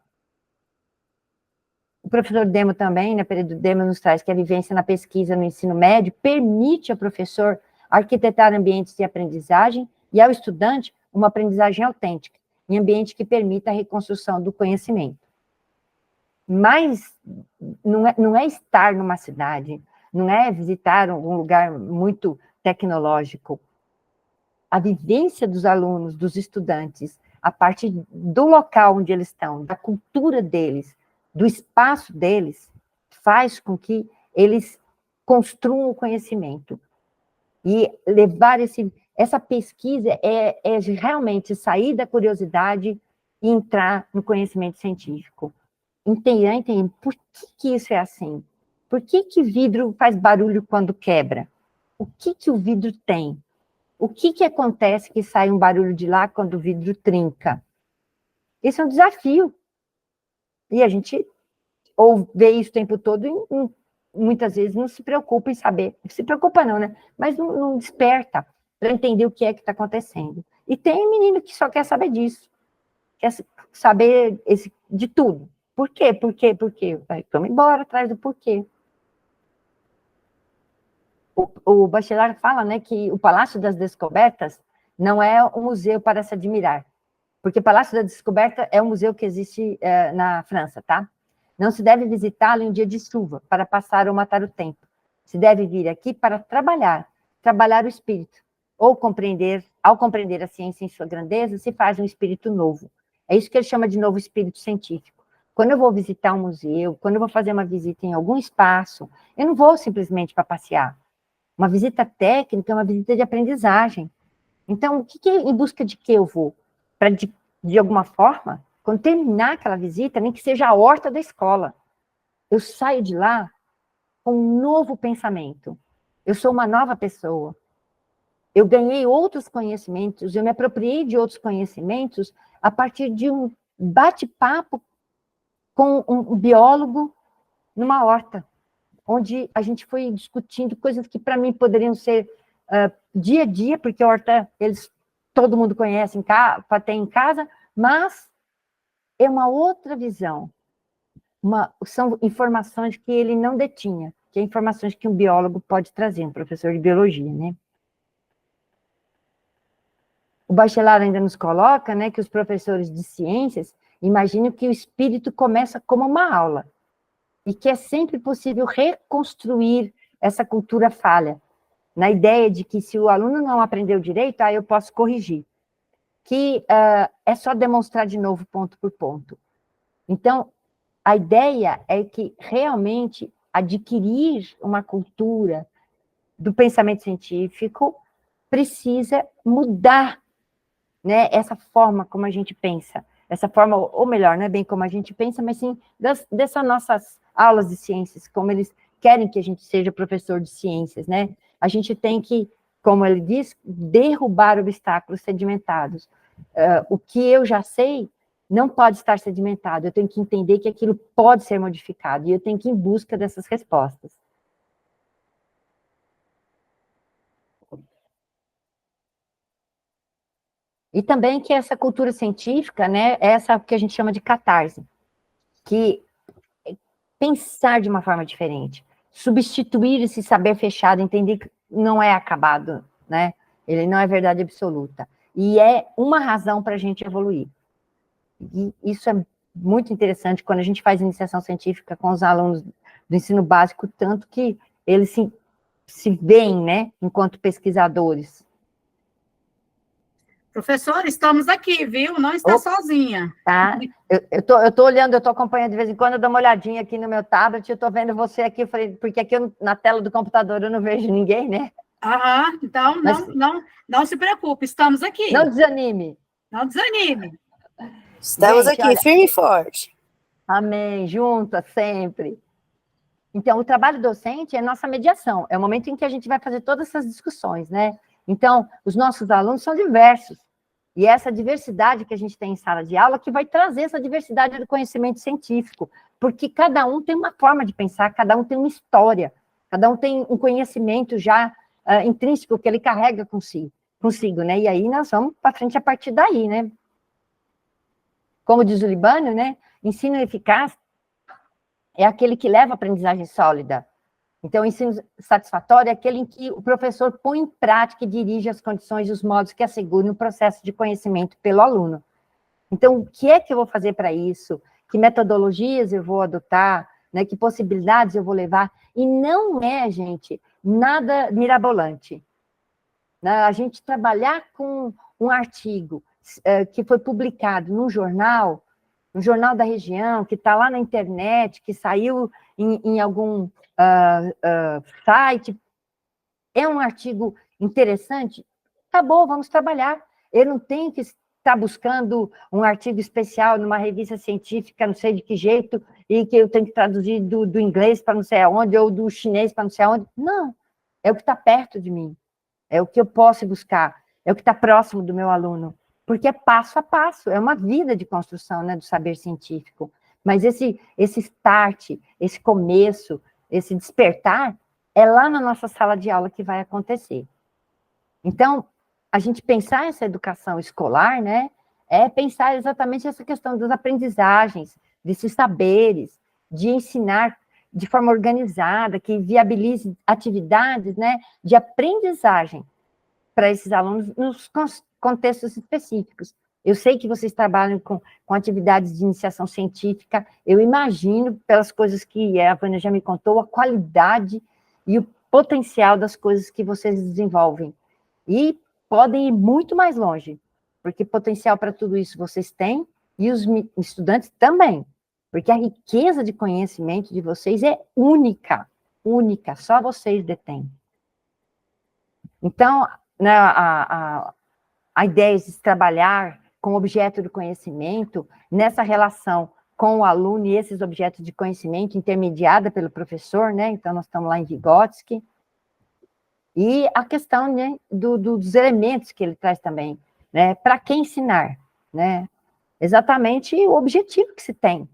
O professor Demo também, na período Demo, nos traz que a vivência na pesquisa no ensino médio permite ao professor arquitetar ambientes de aprendizagem e ao estudante uma aprendizagem autêntica, em ambiente que permita a reconstrução do conhecimento. Mas não é estar numa cidade, não é visitar um lugar muito tecnológico. A vivência dos alunos, dos estudantes, a partir do local onde eles estão, da cultura deles, do espaço deles, faz com que eles construam o conhecimento. E levar essa pesquisa é realmente sair da curiosidade e entrar no conhecimento científico. Entender por que isso é assim? Por que vidro faz barulho quando quebra? O que o vidro tem? O que acontece que sai um barulho de lá quando o vidro trinca? Esse é um desafio. E a gente vê isso o tempo todo e muitas vezes não se preocupa em saber. Se preocupa não, né? Mas não desperta para entender o que é que está acontecendo. E tem menino que só quer saber disso. Quer saber de tudo. Por quê? Por quê? Por quê? Vamos embora atrás do porquê. O Bachelard fala, né, que o Palácio das Descobertas não é um museu para se admirar, porque o Palácio da Descoberta é um museu que existe na França, tá? Não se deve visitá-lo em dia de chuva, para passar ou matar o tempo. Se deve vir aqui para trabalhar o espírito, ou ao compreender a ciência em sua grandeza, se faz um espírito novo. É isso que ele chama de novo espírito científico. Quando eu vou visitar um museu, quando eu vou fazer uma visita em algum espaço, eu não vou simplesmente para passear. Uma visita técnica é uma visita de aprendizagem. Então, em busca de que eu vou? Para, de alguma forma, quando terminar aquela visita, nem que seja a horta da escola, eu saio de lá com um novo pensamento. Eu sou uma nova pessoa. Eu ganhei outros conhecimentos, eu me apropriei de outros conhecimentos a partir de um bate-papo com um biólogo numa horta, onde a gente foi discutindo coisas que para mim poderiam ser dia a dia, porque a horta todo mundo conhece, tem em casa, mas é uma outra visão. São informações que ele não detinha, que é informações que um biólogo pode trazer, um professor de biologia, né? O Bachelard ainda nos coloca, né, que os professores de ciências imaginam que o espírito começa como uma aula, e que é sempre possível reconstruir essa cultura falha, na ideia de que se o aluno não aprendeu direito, eu posso corrigir, que é só demonstrar de novo ponto por ponto. Então, a ideia é que realmente adquirir uma cultura do pensamento científico precisa mudar, né, essa forma como a gente pensa, essa forma, ou melhor, não é bem como a gente pensa, mas sim dessas nossas aulas de ciências, como eles querem que a gente seja professor de ciências, né? A gente tem que, como ele diz, derrubar obstáculos sedimentados. O que eu já sei não pode estar sedimentado, eu tenho que entender que aquilo pode ser modificado, e eu tenho que ir em busca dessas respostas. E também que essa cultura científica, né, é essa que a gente chama de catarse, que pensar de uma forma diferente, substituir esse saber fechado, entender que não é acabado, né? Ele não é verdade absoluta. E é uma razão para a gente evoluir. E isso é muito interessante quando a gente faz iniciação científica com os alunos do ensino básico, tanto que eles se veem, né, enquanto pesquisadores. Professora, estamos aqui, viu? Não está sozinha. Tá? Eu tô olhando, eu tô acompanhando de vez em quando, eu dou uma olhadinha aqui no meu tablet, eu tô vendo você aqui, eu falei, porque aqui na tela do computador eu não vejo ninguém, né? Aham, então Mas não se preocupe, estamos aqui. não desanime. Não desanime. Estamos Gente, aqui, olha, firme e forte. amém, juntas sempre. Então, o trabalho docente é nossa mediação, é o momento em que a gente vai fazer todas essas discussões, né? Então, os nossos alunos são diversos, e essa diversidade que a gente tem em sala de aula que vai trazer essa diversidade do conhecimento científico, porque cada um tem uma forma de pensar, cada um tem uma história, cada um tem um conhecimento já intrínseco que ele carrega consigo, né? E aí nós vamos para frente a partir daí, né? Como diz o Libânio, né? Ensino eficaz é aquele que leva a aprendizagem sólida. Então, o ensino satisfatório é aquele em que o professor põe em prática e dirige as condições e os modos que asseguram o processo de conhecimento pelo aluno. Então, o que é que eu vou fazer para isso? Que metodologias eu vou adotar? Né? Que possibilidades eu vou levar? E não é, gente, nada mirabolante. Né? A gente trabalhar com um artigo que foi publicado num jornal, no jornal da região, que está lá na internet, que saiu em algum site, é um artigo interessante, acabou, vamos trabalhar. Eu não tenho que estar buscando um artigo especial numa revista científica, não sei de que jeito, e que eu tenho que traduzir do inglês para não sei aonde, ou do chinês para não sei aonde. Não, é o que está perto de mim, é o que eu posso buscar, é o que está próximo do meu aluno, porque é passo a passo, é uma vida de construção, né, do saber científico. Mas esse start, esse começo, esse despertar, é lá na nossa sala de aula que vai acontecer. Então, a gente pensar essa educação escolar, né, é pensar exatamente essa questão das aprendizagens, desses saberes, de ensinar de forma organizada, que viabilize atividades, né, de aprendizagem para esses alunos nos contextos específicos. Eu sei que vocês trabalham com atividades de iniciação científica, eu imagino, pelas coisas que a Vânia já me contou, a qualidade e o potencial das coisas que vocês desenvolvem. E podem ir muito mais longe, porque potencial para tudo isso vocês têm, e os estudantes também, porque a riqueza de conhecimento de vocês é única, única, só vocês detêm. Então, né, a ideia de trabalhar com objeto do conhecimento, nessa relação com o aluno e esses objetos de conhecimento, intermediada pelo professor, né? Então, nós estamos lá em Vygotsky. E a questão, né, dos elementos que ele traz também, né? Para que ensinar, né? Exatamente o objetivo que se tem,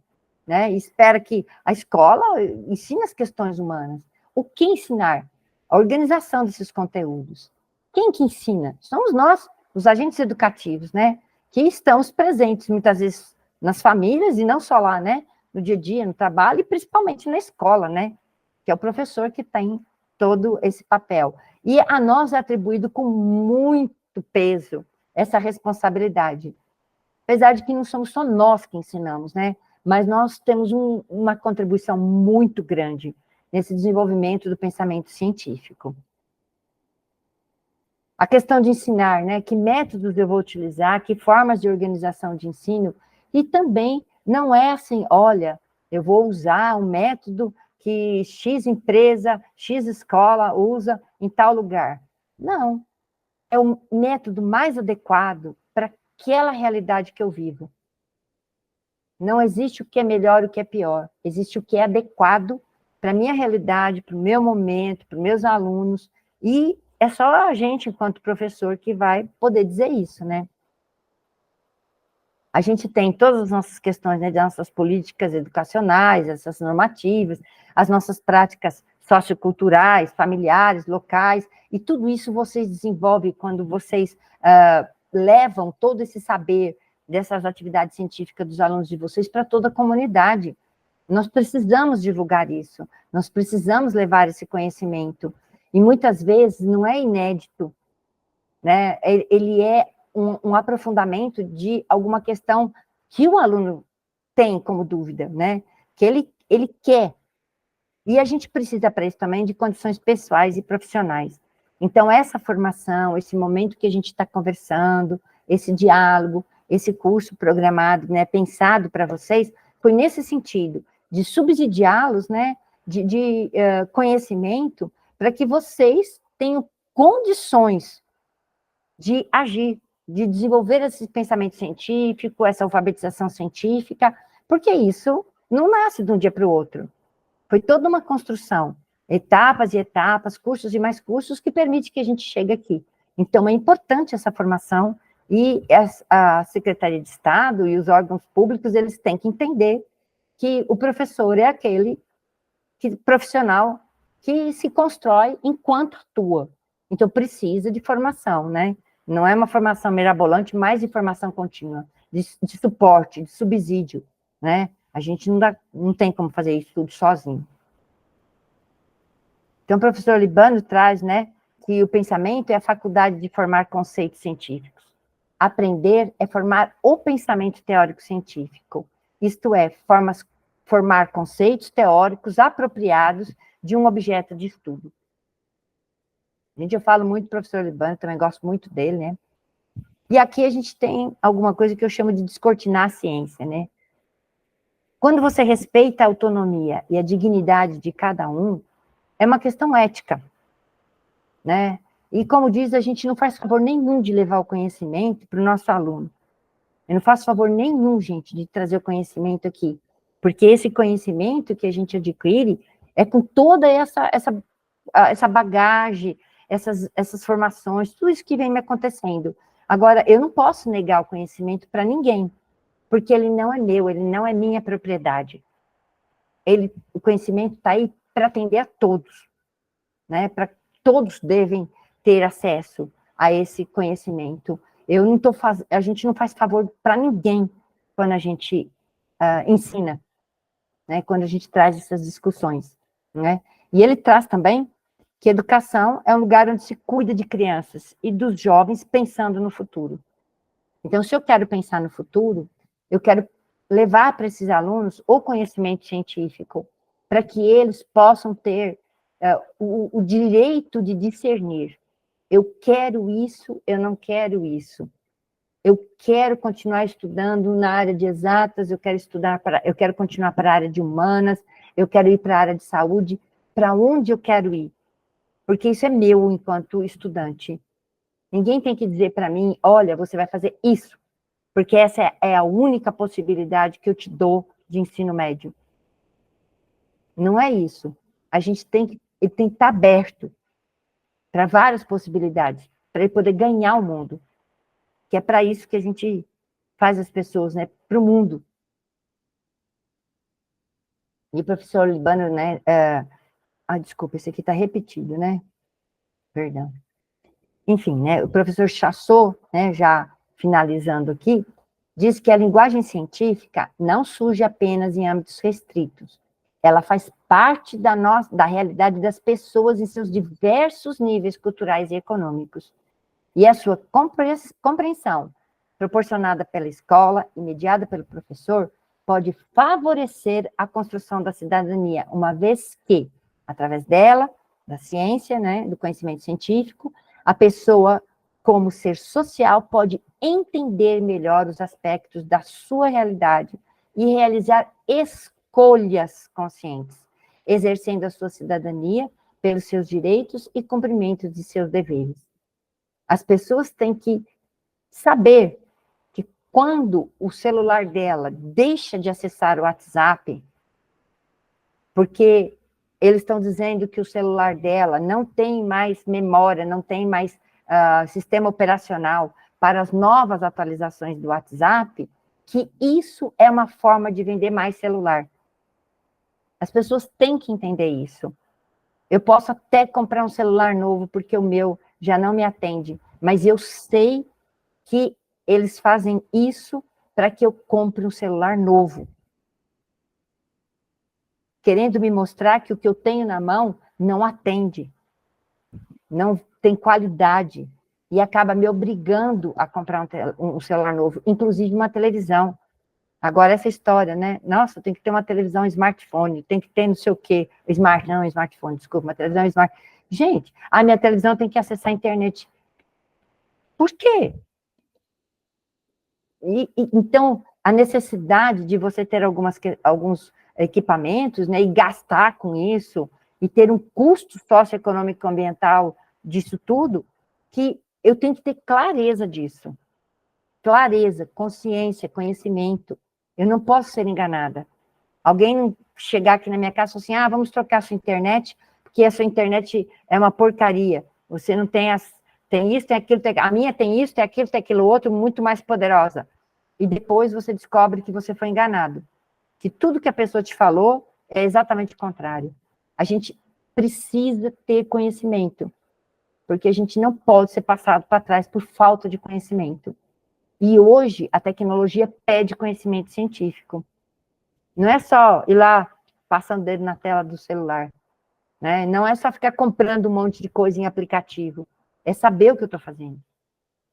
né? E espera que a escola ensine as questões humanas. O que ensinar? A organização desses conteúdos. Quem que ensina? Somos nós, os agentes educativos, né? Que estamos presentes, muitas vezes, nas famílias, e não só lá, né? No dia a dia, no trabalho, e principalmente na escola, né? Que é o professor que tem todo esse papel. E a nós é atribuído com muito peso essa responsabilidade. Apesar de que não somos só nós que ensinamos, né? Mas nós temos uma contribuição muito grande nesse desenvolvimento do pensamento científico. A questão de ensinar, né? Que métodos eu vou utilizar, que formas de organização de ensino, e também não é assim, olha, eu vou usar um método que X empresa, X escola usa em tal lugar. Não, é o método mais adequado para aquela realidade que eu vivo. Não existe o que é melhor e o que é pior, existe o que é adequado para a minha realidade, para o meu momento, para os meus alunos, e é só a gente, enquanto professor, que vai poder dizer isso, né? A gente tem todas as nossas questões, né, das nossas políticas educacionais, essas normativas, as nossas práticas socioculturais, familiares, locais, e tudo isso vocês desenvolvem quando vocês levam todo esse saber dessas atividades científicas dos alunos de vocês para toda a comunidade. Nós precisamos divulgar isso, nós precisamos levar esse conhecimento. E muitas vezes não é inédito, né? Ele é um aprofundamento de alguma questão que o aluno tem como dúvida, né? Que ele quer E a gente precisa para isso também de condições pessoais e profissionais. Então, essa formação, esse momento que a gente está conversando, esse diálogo, esse curso programado, né, pensado para vocês, foi nesse sentido, de subsidiá-los, né, de conhecimento, para que vocês tenham condições de agir, de desenvolver esse pensamento científico, essa alfabetização científica, porque isso não nasce de um dia para o outro. Foi toda uma construção, etapas e etapas, cursos e mais cursos, que permite que a gente chegue aqui. Então, é importante essa formação, e a Secretaria de Estado e os órgãos públicos, eles têm que entender que o professor é aquele profissional que se constrói enquanto atua. Então, precisa de formação, né? Não é uma formação mirabolante, mas de formação contínua, de suporte, de subsídio, né? A gente não tem como fazer isso tudo sozinho. Então, o professor Libano traz, né, que o pensamento é a faculdade de formar conceitos científicos. Aprender é formar o pensamento teórico-científico, isto é, formar conceitos teóricos apropriados de um objeto de estudo. Gente, eu falo muito do professor Libano, também gosto muito dele, né? E aqui a gente tem alguma coisa que eu chamo de descortinar a ciência, né? Quando você respeita a autonomia e a dignidade de cada um, é uma questão ética, né? E como diz, a gente não faz favor nenhum de levar o conhecimento para o nosso aluno. Eu não faço favor nenhum, gente, de trazer o conhecimento aqui, porque esse conhecimento que a gente adquire é com toda essa bagagem, essas formações, tudo isso que vem me acontecendo. Agora, eu não posso negar o conhecimento para ninguém, porque ele não é meu, ele não é minha propriedade. O conhecimento está aí para atender a todos, né? Todos devem ter acesso a esse conhecimento. A gente não faz favor para ninguém quando a gente ensina, né? Quando a gente traz essas discussões, né? E ele traz também que educação é um lugar onde se cuida de crianças e dos jovens pensando no futuro. Então, se eu quero pensar no futuro, eu quero levar para esses alunos o conhecimento científico, para que eles possam ter o direito de discernir. Eu quero isso, eu não quero isso. Eu quero continuar estudando na área de exatas, eu quero continuar para a área de humanas, eu quero ir para a área de saúde. Para onde eu quero ir? Porque isso é meu enquanto estudante. Ninguém tem que dizer para mim, olha, você vai fazer isso, porque essa é a única possibilidade que eu te dou de ensino médio. Não é isso. A gente tem que estar aberto para várias possibilidades, para ele poder ganhar o mundo. Que é para isso que a gente faz as pessoas, né, para o mundo. E o professor Libano, né, desculpa, esse aqui está repetido, né? Perdão. Enfim, né, o professor Chassot, né, já finalizando aqui, diz que a linguagem científica não surge apenas em âmbitos restritos. Ela faz parte da realidade das pessoas em seus diversos níveis culturais e econômicos. E a sua compreensão, proporcionada pela escola e mediada pelo professor, pode favorecer a construção da cidadania, uma vez que, através dela, da ciência, né, do conhecimento científico, a pessoa, como ser social, pode entender melhor os aspectos da sua realidade e realizar escolhas conscientes, exercendo a sua cidadania pelos seus direitos e cumprimento de seus deveres. As pessoas têm que saber que quando o celular dela deixa de acessar o WhatsApp, porque eles estão dizendo que o celular dela não tem mais memória, não tem mais sistema operacional para as novas atualizações do WhatsApp, que isso é uma forma de vender mais celular. As pessoas têm que entender isso. Eu posso até comprar um celular novo, porque o meu já não me atende, mas eu sei que eles fazem isso para que eu compre um celular novo, querendo me mostrar que o que eu tenho na mão não atende, não tem qualidade, e acaba me obrigando a comprar um celular novo, inclusive uma televisão. Agora, essa história, né? Nossa, tem que ter uma televisão smartphone, tem que ter não sei o quê. Smartphone, desculpa, uma televisão smart. Gente, a minha televisão tem que acessar a internet. Por quê? Então, a necessidade de você ter alguns equipamentos, né, e gastar com isso, e ter um custo socioeconômico ambiental disso tudo, que eu tenho que ter clareza disso. Clareza, consciência, conhecimento. Eu não posso ser enganada. Alguém chegar aqui na minha casa e falar assim, ah, vamos trocar a sua internet, porque a sua internet é uma porcaria. Você não tem tem isso, tem aquilo, a minha tem isso, tem aquilo outro, muito mais poderosa. E depois você descobre que você foi enganado. Que tudo que a pessoa te falou é exatamente o contrário. A gente precisa ter conhecimento, porque a gente não pode ser passado para trás por falta de conhecimento. E hoje, a tecnologia pede conhecimento científico. Não é só ir lá passando o dedo na tela do celular, né? Não é só ficar comprando um monte de coisa em aplicativo. É saber o que eu estou fazendo.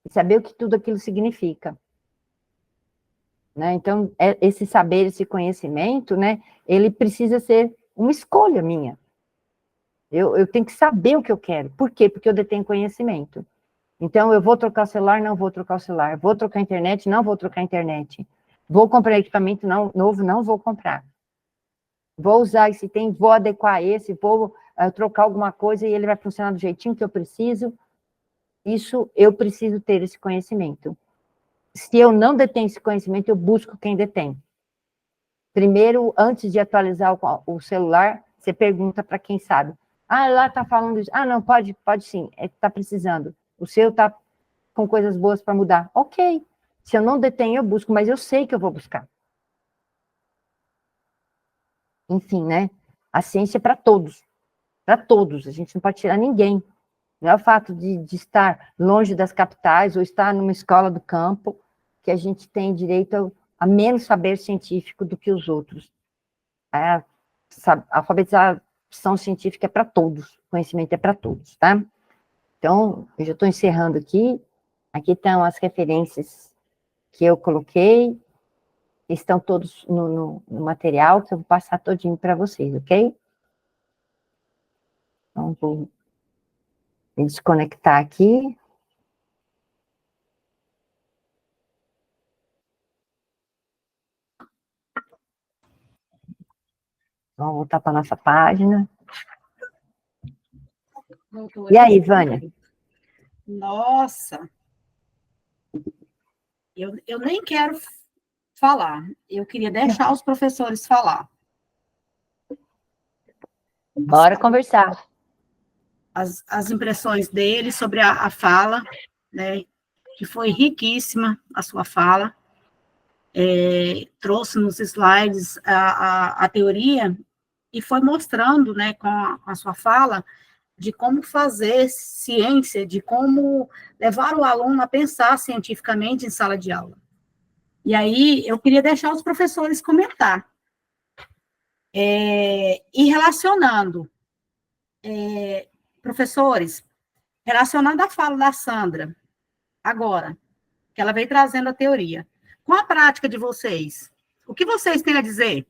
E saber o que tudo aquilo significa. Né? Então, esse saber, esse conhecimento, né, ele precisa ser uma escolha minha. Eu tenho que saber o que eu quero. Por quê? Porque eu detenho conhecimento. Então, eu vou trocar o celular, não vou trocar o celular. Vou trocar a internet, não vou trocar a internet. Vou comprar equipamento novo, não vou comprar. Vou usar esse item, vou adequar esse, vou trocar alguma coisa e ele vai funcionar do jeitinho que eu preciso. Isso, eu preciso ter esse conhecimento. Se eu não detenho esse conhecimento, eu busco quem detém. Primeiro, antes de atualizar o celular, você pergunta para quem sabe. Ah, lá está falando isso. Ah, não, pode sim, está precisando. O seu está com coisas boas para mudar. Ok. Se eu não detenho, eu busco, mas eu sei que eu vou buscar. Enfim, né? A ciência é para todos. Para todos. A gente não pode tirar ninguém. Não é o fato de estar longe das capitais ou estar numa escola do campo que a gente tem direito a menos saber científico do que os outros. A alfabetização científica é para todos, conhecimento é para todos, tá? Então, eu já estou encerrando aqui. Aqui estão as referências que eu coloquei, estão todos no material, que eu vou passar todinho para vocês, ok? Então, vou me desconectar aqui. Vamos voltar para a nossa página. E aí, Vânia? Nossa! Eu nem quero falar. Eu queria deixar os professores falar. Bora conversar. As impressões deles sobre a fala, né? Que foi riquíssima a sua fala. Trouxe nos slides a teoria e foi mostrando, né, com a sua fala, de como fazer ciência, de como levar o aluno a pensar cientificamente em sala de aula. E aí, eu queria deixar os professores comentar. E relacionando, professores, relacionando a fala da Sandra, agora, que ela veio trazendo a teoria, com a prática de vocês, o que vocês têm a dizer?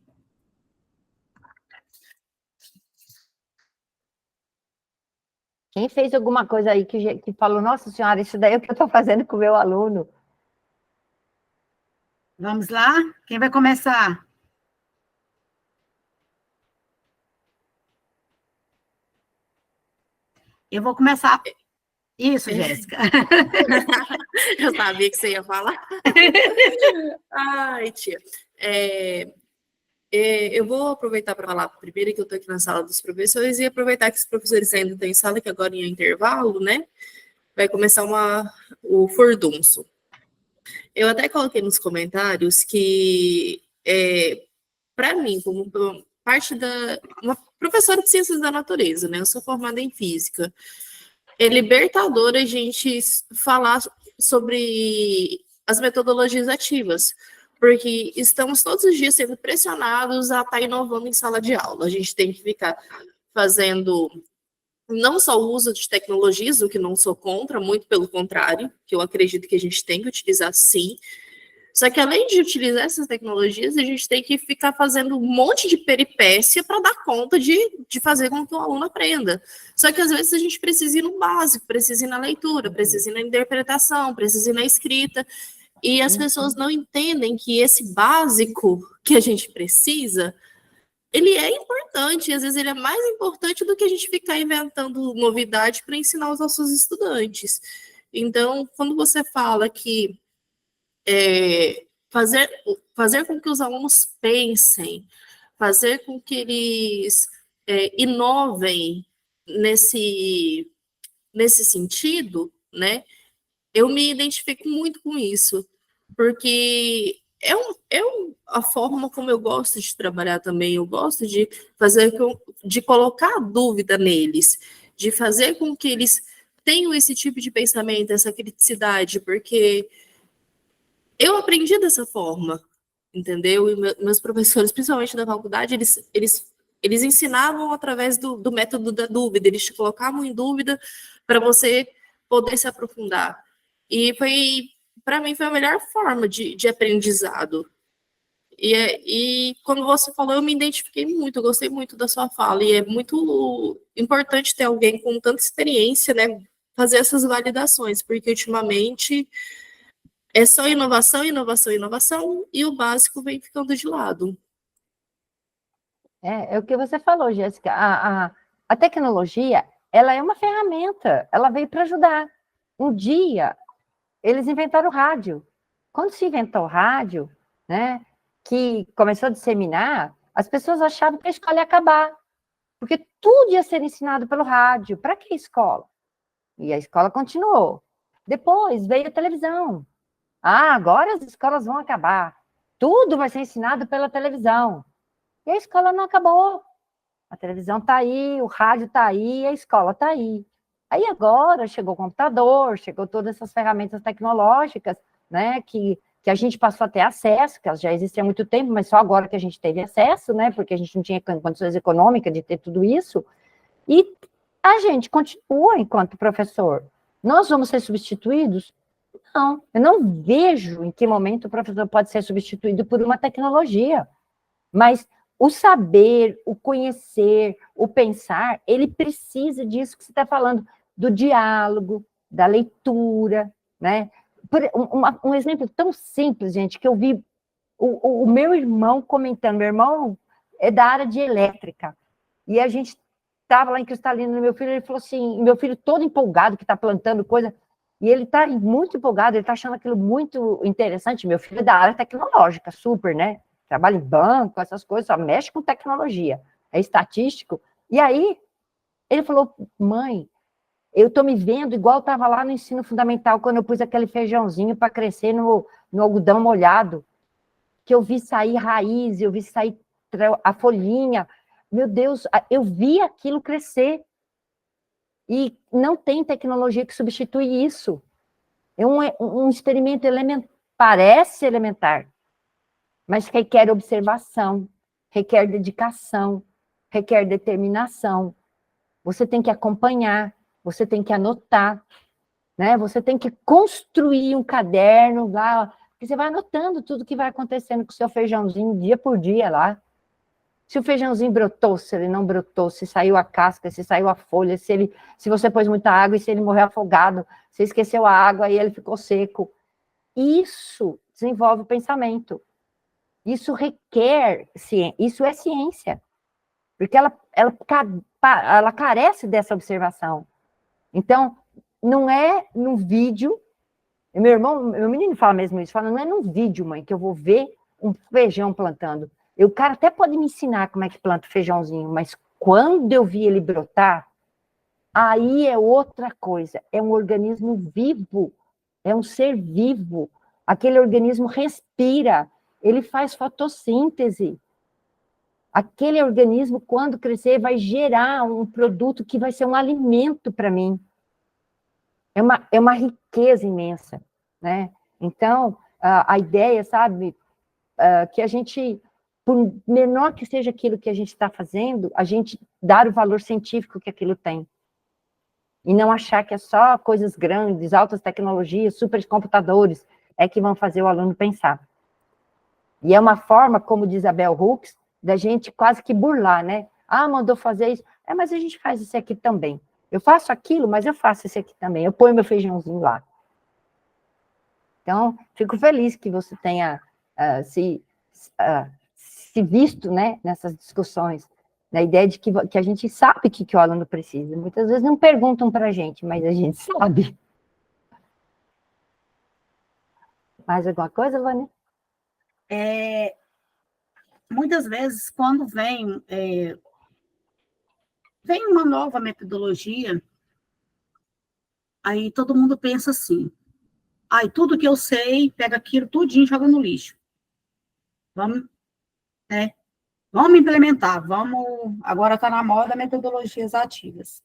Quem fez alguma coisa aí que falou, nossa senhora, isso daí é o que eu estou fazendo com o meu aluno? Vamos lá? Quem vai começar? Eu vou começar. Isso, Jéssica. Eu sabia que você ia falar. Ai, tia. Eu vou aproveitar para falar primeiro que eu estou aqui na sala dos professores e aproveitar que os professores ainda estão em sala, que agora em intervalo, né? Vai começar o furdunço. Eu até coloquei nos comentários que, para mim, como parte uma professora de ciências da natureza, né? Eu sou formada em física. É libertador a gente falar sobre as metodologias ativas, porque estamos todos os dias sendo pressionados a estar inovando em sala de aula. A gente tem que ficar fazendo não só o uso de tecnologias, o que não sou contra, muito pelo contrário, que eu acredito que a gente tem que utilizar sim, Só que além de utilizar essas tecnologias, a gente tem que ficar fazendo um monte de peripécia para dar conta de fazer com que o aluno aprenda. Só que às vezes a gente precisa ir no básico, precisa ir na leitura, precisa ir na interpretação, precisa ir na escrita, e as pessoas não entendem que esse básico que a gente precisa, ele é importante, e às vezes ele é mais importante do que a gente ficar inventando novidade para ensinar os nossos estudantes. Então, quando você fala que fazer com que os alunos pensem, fazer com que eles inovem nesse sentido, né? Eu me identifico muito com isso, porque a forma como eu gosto de trabalhar também. Eu gosto de de colocar dúvida neles, de fazer com que eles tenham esse tipo de pensamento, essa criticidade, porque eu aprendi dessa forma, entendeu? E meus professores, principalmente da faculdade, eles ensinavam através do método da dúvida, eles te colocavam em dúvida para você poder se aprofundar. E para mim, foi a melhor forma de aprendizado. E quando você falou, eu me identifiquei muito, eu gostei muito da sua fala, e é muito importante ter alguém com tanta experiência, né, fazer essas validações, porque ultimamente é só inovação, inovação, inovação, e o básico vem ficando de lado. É o que você falou, Jéssica. A tecnologia, ela é uma ferramenta, ela veio para ajudar. Um dia, eles inventaram o rádio. Quando se inventou o rádio, né, que começou a disseminar, as pessoas achavam que a escola ia acabar, porque tudo ia ser ensinado pelo rádio. Para que escola? E a escola continuou. Depois veio a televisão. Agora as escolas vão acabar. Tudo vai ser ensinado pela televisão. E a escola não acabou. A televisão está aí, o rádio está aí, a escola está aí. Aí agora chegou o computador, chegou todas essas ferramentas tecnológicas, né, que a gente passou a ter acesso, que elas já existiam há muito tempo, mas só agora que a gente teve acesso, né, porque a gente não tinha condições econômicas de ter tudo isso. E a gente continua enquanto professor. Nós vamos ser substituídos? Não, eu não vejo em que momento o professor pode ser substituído por uma tecnologia. Mas o saber, o conhecer, o pensar, ele precisa disso que você está falando, do diálogo, da leitura, né? Um exemplo tão simples, gente, que eu vi o meu irmão comentando. Meu irmão é da área de elétrica, e a gente estava lá em Cristalina no meu filho, ele falou assim, meu filho todo empolgado, que está plantando coisa, e ele está muito empolgado, ele está achando aquilo muito interessante. Meu filho é da área tecnológica, super, né? Trabalha em banco, essas coisas, só mexe com tecnologia, é estatístico. E aí, ele falou, mãe, eu estou me vendo igual eu estava lá no ensino fundamental, quando eu pus aquele feijãozinho para crescer no algodão molhado, que eu vi sair raiz, eu vi sair a folhinha. Meu Deus, eu vi aquilo crescer. E não tem tecnologia que substitui isso. É um experimento elementar, parece elementar, mas requer observação, requer dedicação, requer determinação. Você tem que acompanhar, você tem que anotar, né? Você tem que construir um caderno lá, que você vai anotando tudo que vai acontecendo com o seu feijãozinho dia por dia lá. Se o feijãozinho brotou, se ele não brotou, se saiu a casca, se saiu a folha, se você pôs muita água e se ele morreu afogado, se esqueceu a água e ele ficou seco. Isso desenvolve o pensamento. Isso requer ciência, isso é ciência. Porque ela carece dessa observação. Então, não é num vídeo, meu menino fala mesmo isso, fala, não é num vídeo, mãe, que eu vou ver um feijão plantando. O cara até pode me ensinar como é que planta o feijãozinho, mas quando eu vi ele brotar, aí é outra coisa, é um organismo vivo, é um ser vivo, aquele organismo respira, ele faz fotossíntese. Aquele organismo, quando crescer, vai gerar um produto que vai ser um alimento para mim. É uma riqueza imensa, né? Então, a ideia, sabe, que a gente, por menor que seja aquilo que a gente está fazendo, a gente dar o valor científico que aquilo tem. E não achar que é só coisas grandes, altas tecnologias, supercomputadores, é que vão fazer o aluno pensar. E é uma forma, como diz a Bell Hooks, da gente quase que burlar, né? Ah, mandou fazer isso. Mas a gente faz isso aqui também. Eu faço aquilo, mas eu faço esse aqui também. Eu ponho meu feijãozinho lá. Então, fico feliz que você tenha se visto, né, nessas discussões, na ideia de que a gente sabe o que o aluno precisa. Muitas vezes não perguntam para a gente, mas a gente sabe. Mais alguma coisa, Vânia? Muitas vezes, quando vem uma nova metodologia, aí todo mundo pensa assim, tudo que eu sei, pega aquilo tudinho e joga no lixo. Vamos implementar, agora está na moda metodologias ativas.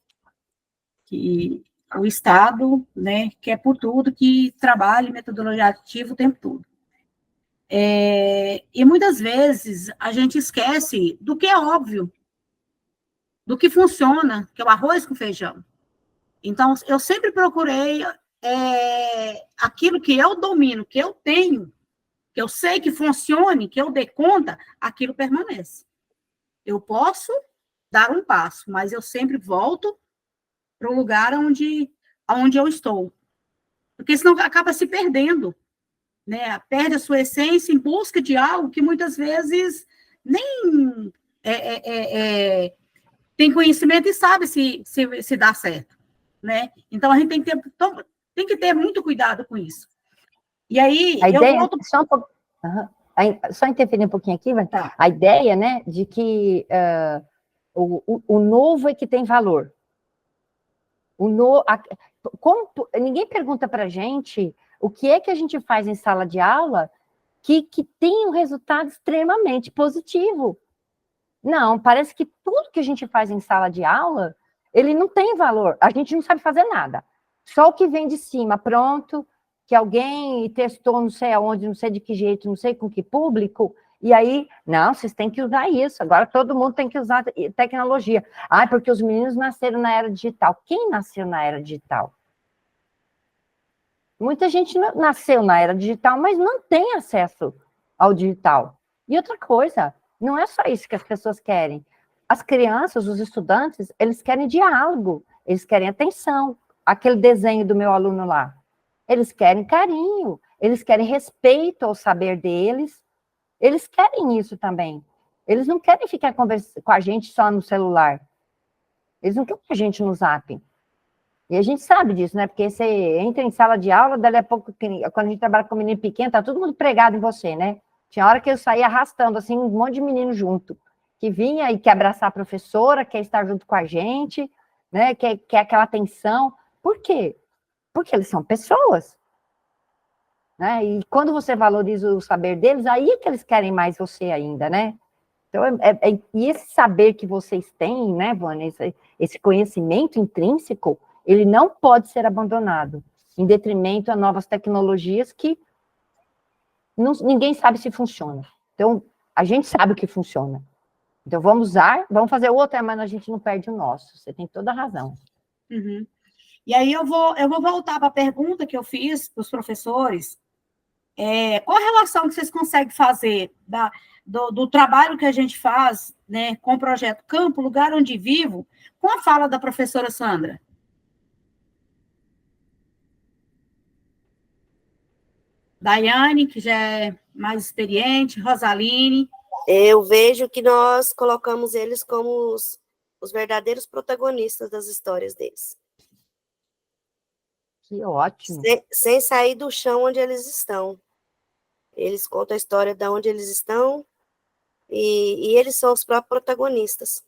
Que o Estado, né, quer por tudo que trabalhe metodologia ativa o tempo todo. E muitas vezes a gente esquece do que é óbvio, do que funciona, que é o arroz com feijão. Então, eu sempre procurei aquilo que eu domino, que eu tenho, que eu sei que funcione, que eu dê conta, aquilo permanece. Eu posso dar um passo, mas eu sempre volto para o lugar onde eu estou. Porque senão acaba se perdendo, né? Perde a sua essência em busca de algo que muitas vezes nem tem conhecimento e sabe se dá certo, né? Então, a gente tem que ter muito cuidado com isso. E aí, a ideia, volto... Só interferir um pouquinho aqui, Vânia. Tá. A ideia, né, de que o novo é que tem valor. Ninguém pergunta para a gente o que é que a gente faz em sala de aula que tem um resultado extremamente positivo. Não, parece que tudo que a gente faz em sala de aula, ele não tem valor. A gente não sabe fazer nada. Só o que vem de cima, pronto, que alguém testou não sei aonde, não sei de que jeito, não sei com que público, e aí, não, vocês têm que usar isso, agora todo mundo tem que usar tecnologia. Porque os meninos nasceram na era digital. Quem nasceu na era digital? Muita gente nasceu na era digital, mas não tem acesso ao digital. E outra coisa, não é só isso que as pessoas querem. As crianças, os estudantes, eles querem diálogo, eles querem atenção. Aquele desenho do meu aluno lá. Eles querem carinho, eles querem respeito ao saber deles, eles querem isso também. Eles não querem ficar conversando com a gente só no celular. Eles não querem que a gente no Zap. E a gente sabe disso, né? Porque você entra em sala de aula, dali a pouco, quando a gente trabalha com menino pequeno, tá todo mundo pregado em você, né? Tinha hora que eu saía arrastando, assim, um monte de menino junto, que vinha e quer abraçar a professora, quer estar junto com a gente, né? Quer aquela atenção. Por quê? Porque eles são pessoas. Né? E quando você valoriza o saber deles, aí é que eles querem mais você ainda, né? Então, e esse saber que vocês têm, né, Vânia, esse conhecimento intrínseco, ele não pode ser abandonado, em detrimento a novas tecnologias que ninguém sabe se funciona. Então, a gente sabe o que funciona. Então, vamos usar, vamos fazer outra, mas a gente não perde o nosso. Você tem toda a razão. Uhum. E aí eu vou voltar para a pergunta que eu fiz para os professores. Qual a relação que vocês conseguem fazer do trabalho que a gente faz, né, com o projeto Campo, Lugar Onde Vivo, com a fala da professora Sandra? Daiane, que já é mais experiente, Rosaline. Eu vejo que nós colocamos eles como os verdadeiros protagonistas das histórias deles. Que ótimo. Sem sair do chão onde eles estão. Eles contam a história de onde eles estão e eles são os próprios protagonistas.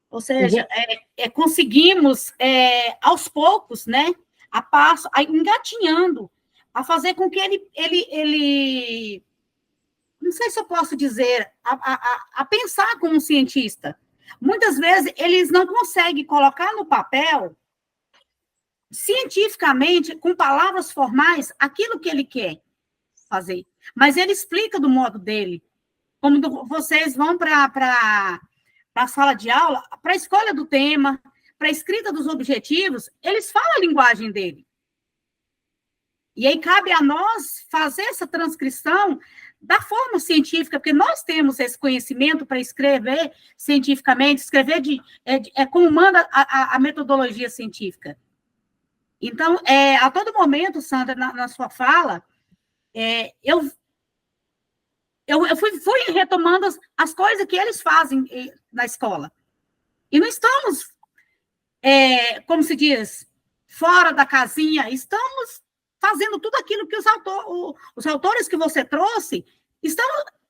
Ou seja, conseguimos, aos poucos, né, a passo, engatinhando, a fazer com que ele não sei se eu posso dizer, a pensar como um cientista. Muitas vezes, eles não conseguem colocar no papel cientificamente, com palavras formais, aquilo que ele quer fazer. Mas ele explica do modo dele. Como vocês vão para a sala de aula, para a escolha do tema, para a escrita dos objetivos, eles falam a linguagem dele. E aí cabe a nós fazer essa transcrição da forma científica, porque nós temos esse conhecimento para escrever cientificamente, escrever como manda a metodologia científica. Então, a todo momento, Sandra, na sua fala, eu fui retomando as coisas que eles fazem na escola. E não estamos, como se diz, fora da casinha, estamos fazendo tudo aquilo que os autores que você trouxe estão,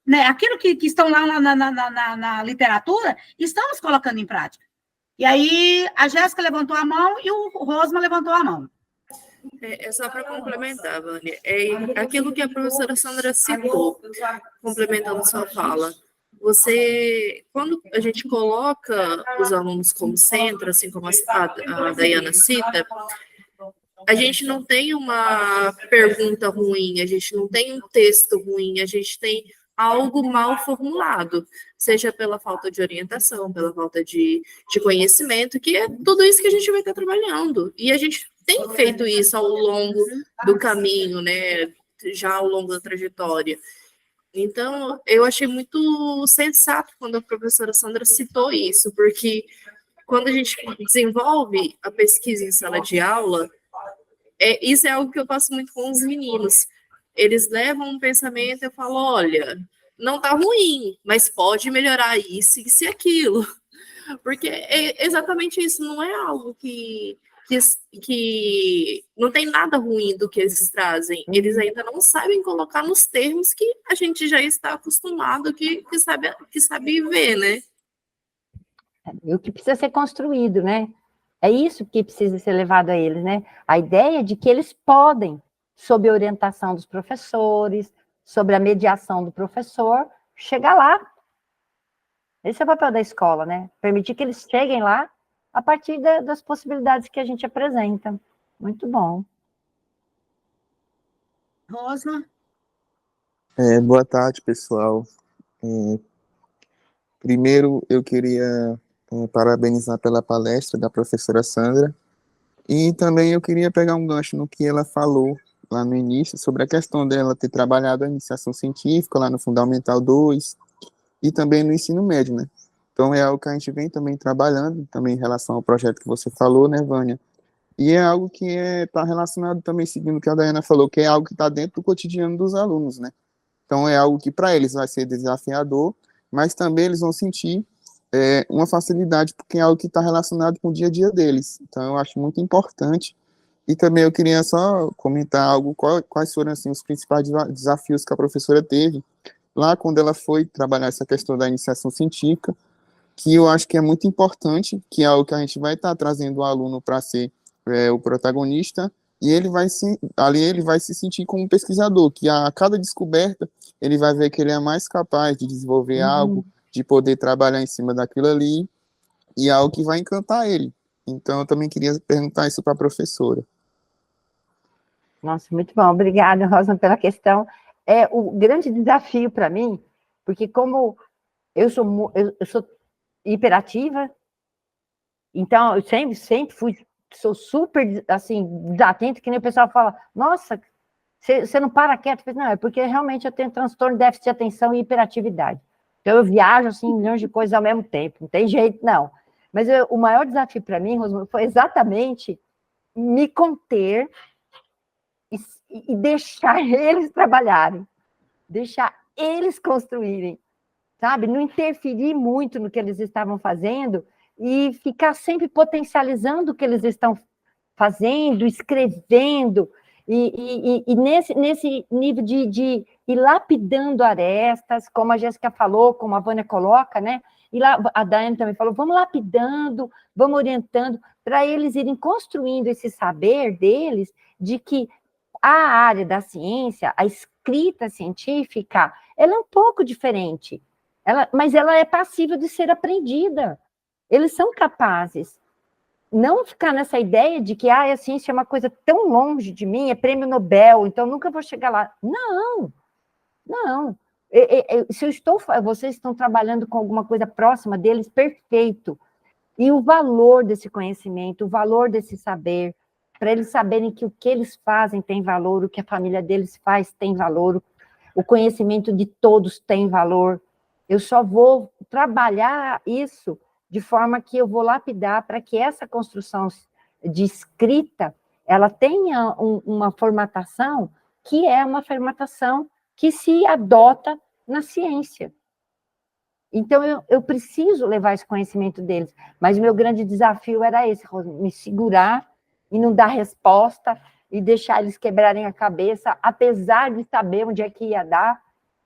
né, aquilo que estão lá na literatura, estamos colocando em prática. E aí a Jéssica levantou a mão e o Rosma levantou a mão. Só para complementar, Vânia, aquilo que a professora Sandra citou, complementando sua fala. Quando a gente coloca os alunos como centro, assim como a Dayana cita, a gente não tem uma pergunta ruim, a gente não tem um texto ruim, a gente tem algo mal formulado, seja pela falta de orientação, pela falta de conhecimento, que é tudo isso que a gente vai estar trabalhando. E a gente tem feito isso ao longo do caminho, né? Já ao longo da trajetória. Então, eu achei muito sensato quando a professora Sandra citou isso, porque quando a gente desenvolve a pesquisa em sala de aula, isso é algo que eu faço muito com os meninos. Eles levam um pensamento e eu falo, olha, não tá ruim, mas pode melhorar isso e aquilo. Porque é exatamente isso, não é algo que não tem nada ruim do que eles trazem. Eles ainda não sabem colocar nos termos que a gente já está acostumado, que sabe ver, né? E o que precisa ser construído, né? É isso que precisa ser levado a eles, né? A ideia de que eles podem, sob a orientação dos professores, sobre a mediação do professor, chegar lá. Esse é o papel da escola, né? Permitir que eles cheguem lá a partir das possibilidades que a gente apresenta. Muito bom. Rosma? Boa tarde, pessoal. Primeiro, eu queria parabenizar pela palestra da professora Sandra, e também eu queria pegar um gancho no que ela falou lá no início, sobre a questão dela ter trabalhado a iniciação científica lá no Fundamental 2 e também no ensino médio, né? Então, é algo que a gente vem também trabalhando, também em relação ao projeto que você falou, né, Vânia? E é algo que está relacionado também, seguindo o que a Dayana falou, que é algo que está dentro do cotidiano dos alunos, né? Então, é algo que para eles vai ser desafiador, mas também eles vão sentir uma facilidade, porque é algo que está relacionado com o dia a dia deles. Então, eu acho muito importante. E também eu queria só comentar algo, quais foram assim, os principais desafios que a professora teve lá quando ela foi trabalhar essa questão da iniciação científica, que eu acho que é muito importante, que é algo que a gente vai estar trazendo o aluno para ser o protagonista, e ele vai se sentir como um pesquisador, que a cada descoberta ele vai ver que ele é mais capaz de desenvolver algo, de poder trabalhar em cima daquilo ali, e é algo que vai encantar ele. Então, eu também queria perguntar isso para a professora. Nossa, muito bom. Obrigada, Rosa, pela questão. É o grande desafio para mim, porque como eu sou hiperativa, então eu sempre sou super, assim, desatenta, que nem o pessoal fala, nossa, você não para quieto? Eu falei, não, é porque realmente eu tenho transtorno de déficit de atenção e hiperatividade. Então eu viajo, assim, milhões de coisas ao mesmo tempo, não tem jeito, não. Mas o maior desafio para mim, Rosma, foi exatamente me conter e deixar eles trabalharem, deixar eles construírem, sabe? Não interferir muito no que eles estavam fazendo e ficar sempre potencializando o que eles estão fazendo, escrevendo, e nesse nível de ir lapidando arestas, como a Jéssica falou, como a Vânia coloca, né? E lá, a Daiane também falou, vamos lapidando, vamos orientando, para eles irem construindo esse saber deles, de que a área da ciência, a escrita científica, ela é um pouco diferente, mas ela é passível de ser aprendida. Eles são capazes. Não ficar nessa ideia de que a ciência é uma coisa tão longe de mim, é prêmio Nobel, então nunca vou chegar lá. Não. Vocês estão trabalhando com alguma coisa próxima deles, perfeito. E o valor desse conhecimento, o valor desse saber, para eles saberem que o que eles fazem tem valor, o que a família deles faz tem valor, o conhecimento de todos tem valor. Eu só vou trabalhar isso de forma que eu vou lapidar para que essa construção de escrita, ela tenha uma formatação que é uma formatação que se adota na ciência. Então, eu preciso levar esse conhecimento deles, mas o meu grande desafio era esse, me segurar e não dar resposta e deixar eles quebrarem a cabeça, apesar de saber onde é que ia dar,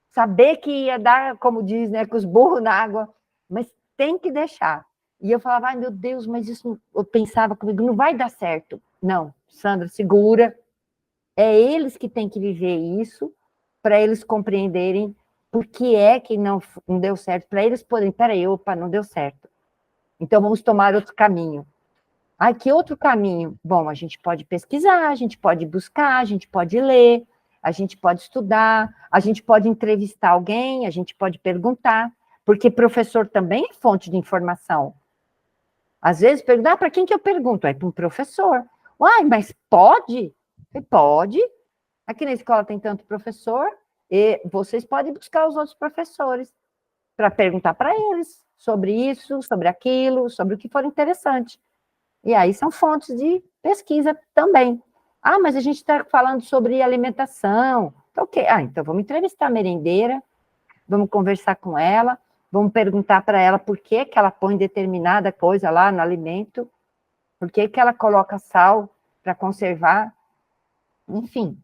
saber que ia dar, como diz, né, com os burros na água, mas tem que deixar. E eu falava, ai, meu Deus, mas isso, eu pensava comigo, não vai dar certo. Não, Sandra, segura. É eles que têm que viver isso, para eles compreenderem por que é que não deu certo, para eles poderem, peraí, opa, não deu certo. Então, vamos tomar outro caminho. Ai, que outro caminho? Bom, a gente pode pesquisar, a gente pode buscar, a gente pode ler, a gente pode estudar, a gente pode entrevistar alguém, a gente pode perguntar, porque professor também é fonte de informação. Às vezes, perguntar, para quem que eu pergunto? É para um professor. Uai, mas pode? Pode. Aqui na escola tem tanto professor, e vocês podem buscar os outros professores para perguntar para eles sobre isso, sobre aquilo, sobre o que for interessante. E aí são fontes de pesquisa também. Ah, mas a gente está falando sobre alimentação. Então, ok. Ah, então vamos entrevistar a merendeira, vamos conversar com ela, vamos perguntar para ela por que que ela põe determinada coisa lá no alimento, por que que ela coloca sal para conservar, enfim.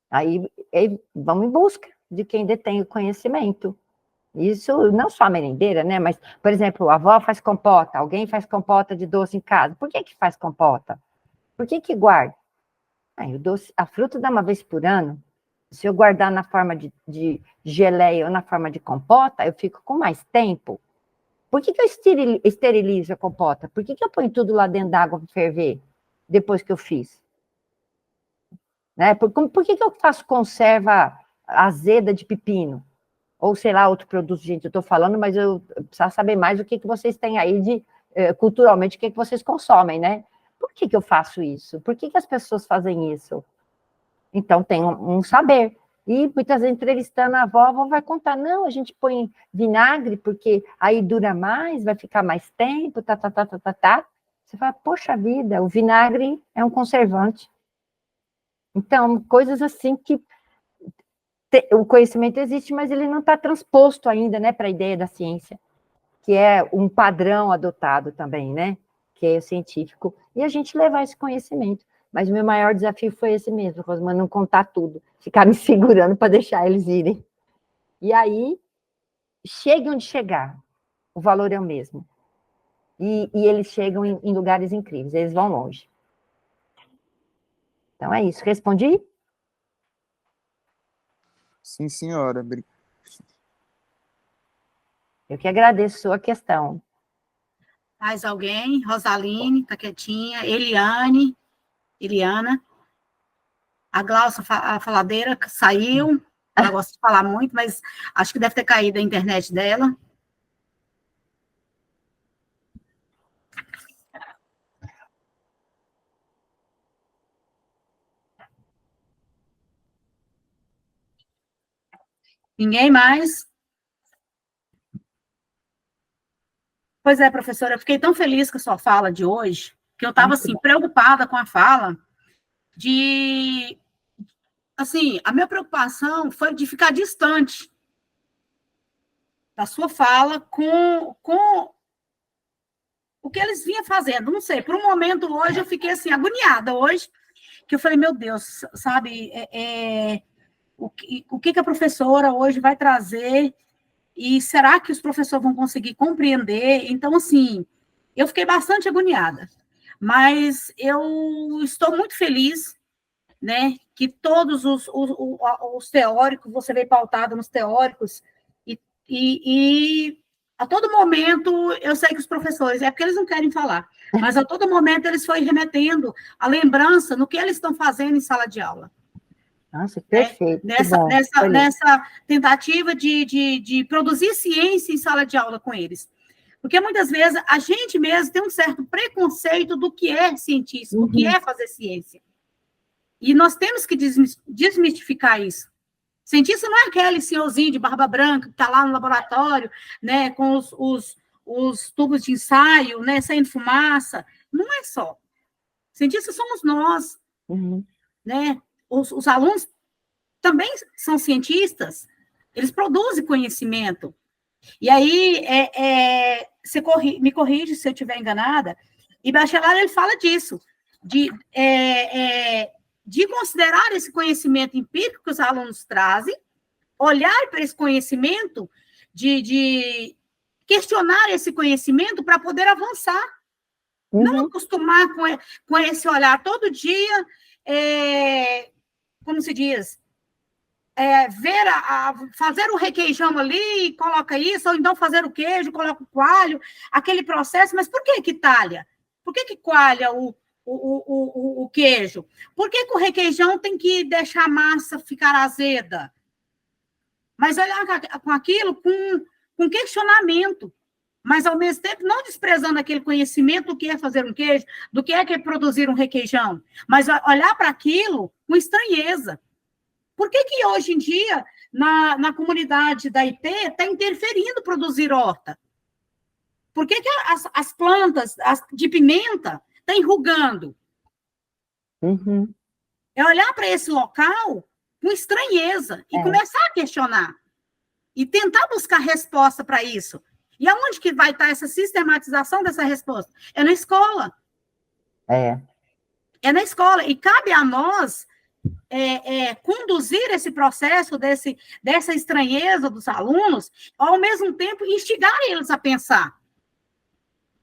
Aí vamos em busca de quem detém o conhecimento. Isso não só a merendeira, né? Mas, por exemplo, a avó faz compota, alguém faz compota de doce em casa. Por que que faz compota? Por que que guarda? O doce, a fruta dá uma vez por ano. Se eu guardar na forma de geleia ou na forma de compota, eu fico com mais tempo. Por que que eu esterilizo a compota? Por que que eu ponho tudo lá dentro d'água para ferver, depois que eu fiz? Né? Por que que eu faço conserva azeda de pepino? Ou, sei lá, outro produto, gente, eu estou falando, mas eu preciso saber mais o que que vocês têm aí culturalmente, o que que vocês consomem, né? Por que que eu faço isso? Por que que as pessoas fazem isso? Então, tem um saber. E muitas vezes, entrevistando a avó vai contar, não, a gente põe vinagre, porque aí dura mais, vai ficar mais tempo, tá. Você fala, poxa vida, o vinagre é um conservante. Então, coisas assim que o conhecimento existe, mas ele não está transposto ainda, né, para a ideia da ciência, que é um padrão adotado também, né, que é o científico, e a gente levar esse conhecimento. Mas o meu maior desafio foi esse mesmo, Rosman, não contar tudo, ficar me segurando para deixar eles irem. E aí, chegue onde chegar, o valor é o mesmo. E eles chegam em lugares incríveis, eles vão longe. Então é isso, respondi? Sim, senhora. Eu que agradeço a sua questão. Mais alguém? Rosaline, tá quietinha. Eliana. A Glaucia, a faladeira, saiu. Ela gosta de falar muito, mas acho que deve ter caído a internet dela. Ninguém mais? Pois é, professora, eu fiquei tão feliz com a sua fala de hoje, que eu estava, assim, preocupada com a fala de... Assim, a minha preocupação foi de ficar distante da sua fala com o que eles vinham fazendo. Não sei, por um momento hoje eu fiquei, assim, agoniada hoje, que eu falei, meu Deus, sabe, o que a professora hoje vai trazer e será que os professores vão conseguir compreender? Então, assim, eu fiquei bastante agoniada, mas eu estou muito feliz, né, que todos os teóricos, você veio pautado nos teóricos, e a todo momento, eu sei que os professores, é porque eles não querem falar, mas a todo momento eles foram remetendo a lembrança no que eles estão fazendo em sala de aula. Nossa, perfeito. Nessa tentativa de produzir ciência em sala de aula com eles. Porque muitas vezes a gente mesmo tem um certo preconceito do que é cientista, do que é fazer ciência. E nós temos que desmistificar isso. Cientista não é aquele senhorzinho de barba branca que está lá no laboratório, né, com os tubos de ensaio, né, saindo fumaça. Não é só. Cientistas somos nós. Né? Os alunos também são cientistas. Eles produzem conhecimento. E aí, você me corrige se eu estiver enganada, e Bachelard, ele fala disso, de considerar esse conhecimento empírico que os alunos trazem, olhar para esse conhecimento, de questionar esse conhecimento para poder avançar. Não acostumar com esse olhar todo dia, como se diz, fazer o requeijão ali, coloca isso, ou então fazer o queijo, coloca o coalho, aquele processo, mas por que talha? Por que coalha o queijo? Por que o requeijão tem que deixar a massa ficar azeda? Mas olhar com aquilo com questionamento, mas ao mesmo tempo não desprezando aquele conhecimento do que é fazer um queijo, do que é produzir um requeijão, mas olhar para aquilo com estranheza. Por que hoje em dia, na comunidade da IP, está interferindo produzir horta? Por que as plantas de pimenta estão enrugando? É olhar para esse local com estranheza e começar a questionar. E tentar buscar resposta para isso. E aonde que vai estar essa sistematização dessa resposta? É na escola. É na escola. E cabe a nós conduzir esse processo dessa estranheza dos alunos, ao mesmo tempo instigar eles a pensar.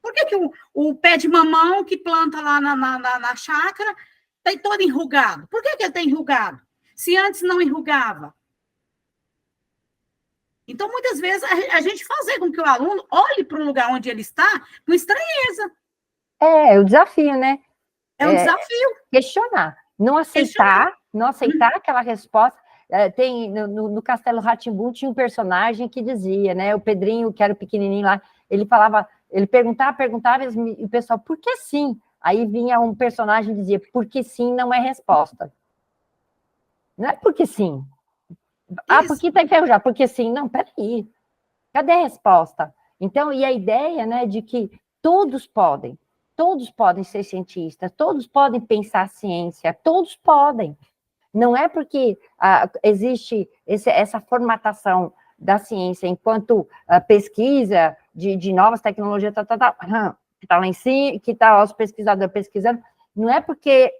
Por que o pé de mamão que planta lá na chácara está todo enrugado? Por que ele está enrugado? Se antes não enrugava. Então, muitas vezes, a gente fazer com que o aluno olhe para o lugar onde ele está com estranheza. É o desafio, né? É um desafio. Questionar. Não aceitar aquela resposta. Tem no Castelo Rá-Tim-Bum tinha um personagem que dizia, né? O Pedrinho, que era o pequenininho lá, ele perguntava, e o pessoal, por que sim? Aí vinha um personagem e dizia, porque sim não é resposta. Não é porque sim. Porque está enferrujado, porque sim. Não, peraí. Cadê a resposta? Então, e a ideia, né, de que todos podem ser cientistas, todos podem pensar ciência, todos podem. Não é porque existe essa formatação da ciência enquanto pesquisa de novas tecnologias, que está lá em cima, que está os pesquisadores pesquisando, não é porque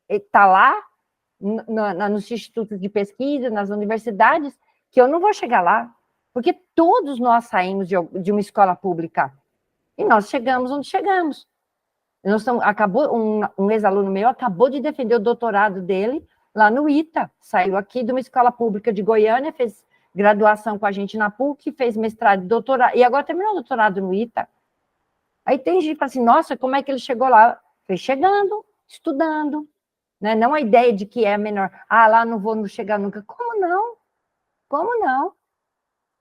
está lá nos institutos de pesquisa, nas universidades, que eu não vou chegar lá, porque todos nós saímos de uma escola pública, e nós chegamos onde chegamos. Um ex-aluno meu acabou de defender o doutorado dele lá no ITA, saiu aqui de uma escola pública de Goiânia, fez graduação com a gente na PUC, fez mestrado e doutorado, e agora terminou o doutorado no ITA. Aí tem gente que fala assim, nossa, como é que ele chegou lá? Foi chegando, estudando, né? Não a ideia de que é menor, lá não vou chegar nunca. Como não? Como não?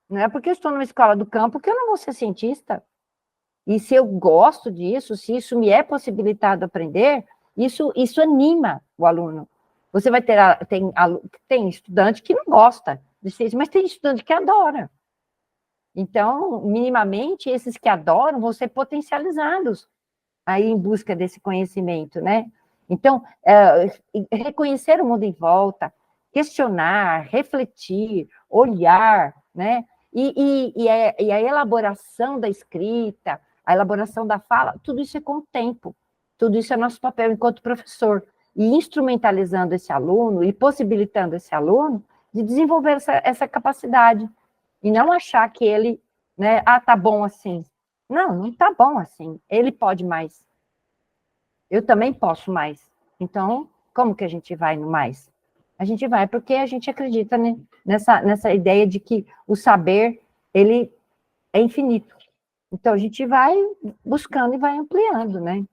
Não é porque eu estou numa escola do campo que eu não vou ser cientista. E se eu gosto disso, se isso me é possibilitado aprender, isso anima o aluno. Você vai tem estudante que não gosta de ciência, mas tem estudante que adora. Então, minimamente, esses que adoram vão ser potencializados aí em busca desse conhecimento, né? Então, reconhecer o mundo em volta, questionar, refletir, olhar, né? E a elaboração da escrita, a elaboração da fala, tudo isso é com o tempo. Tudo isso é nosso papel enquanto professor. E instrumentalizando esse aluno e possibilitando esse aluno de desenvolver essa capacidade. E não achar que ele, né, tá bom assim. Não tá bom assim. Ele pode mais. Eu também posso mais. Então, como que a gente vai no mais? A gente vai porque a gente acredita, né, nessa ideia de que o saber, ele é infinito. Então, a gente vai buscando e vai ampliando, né?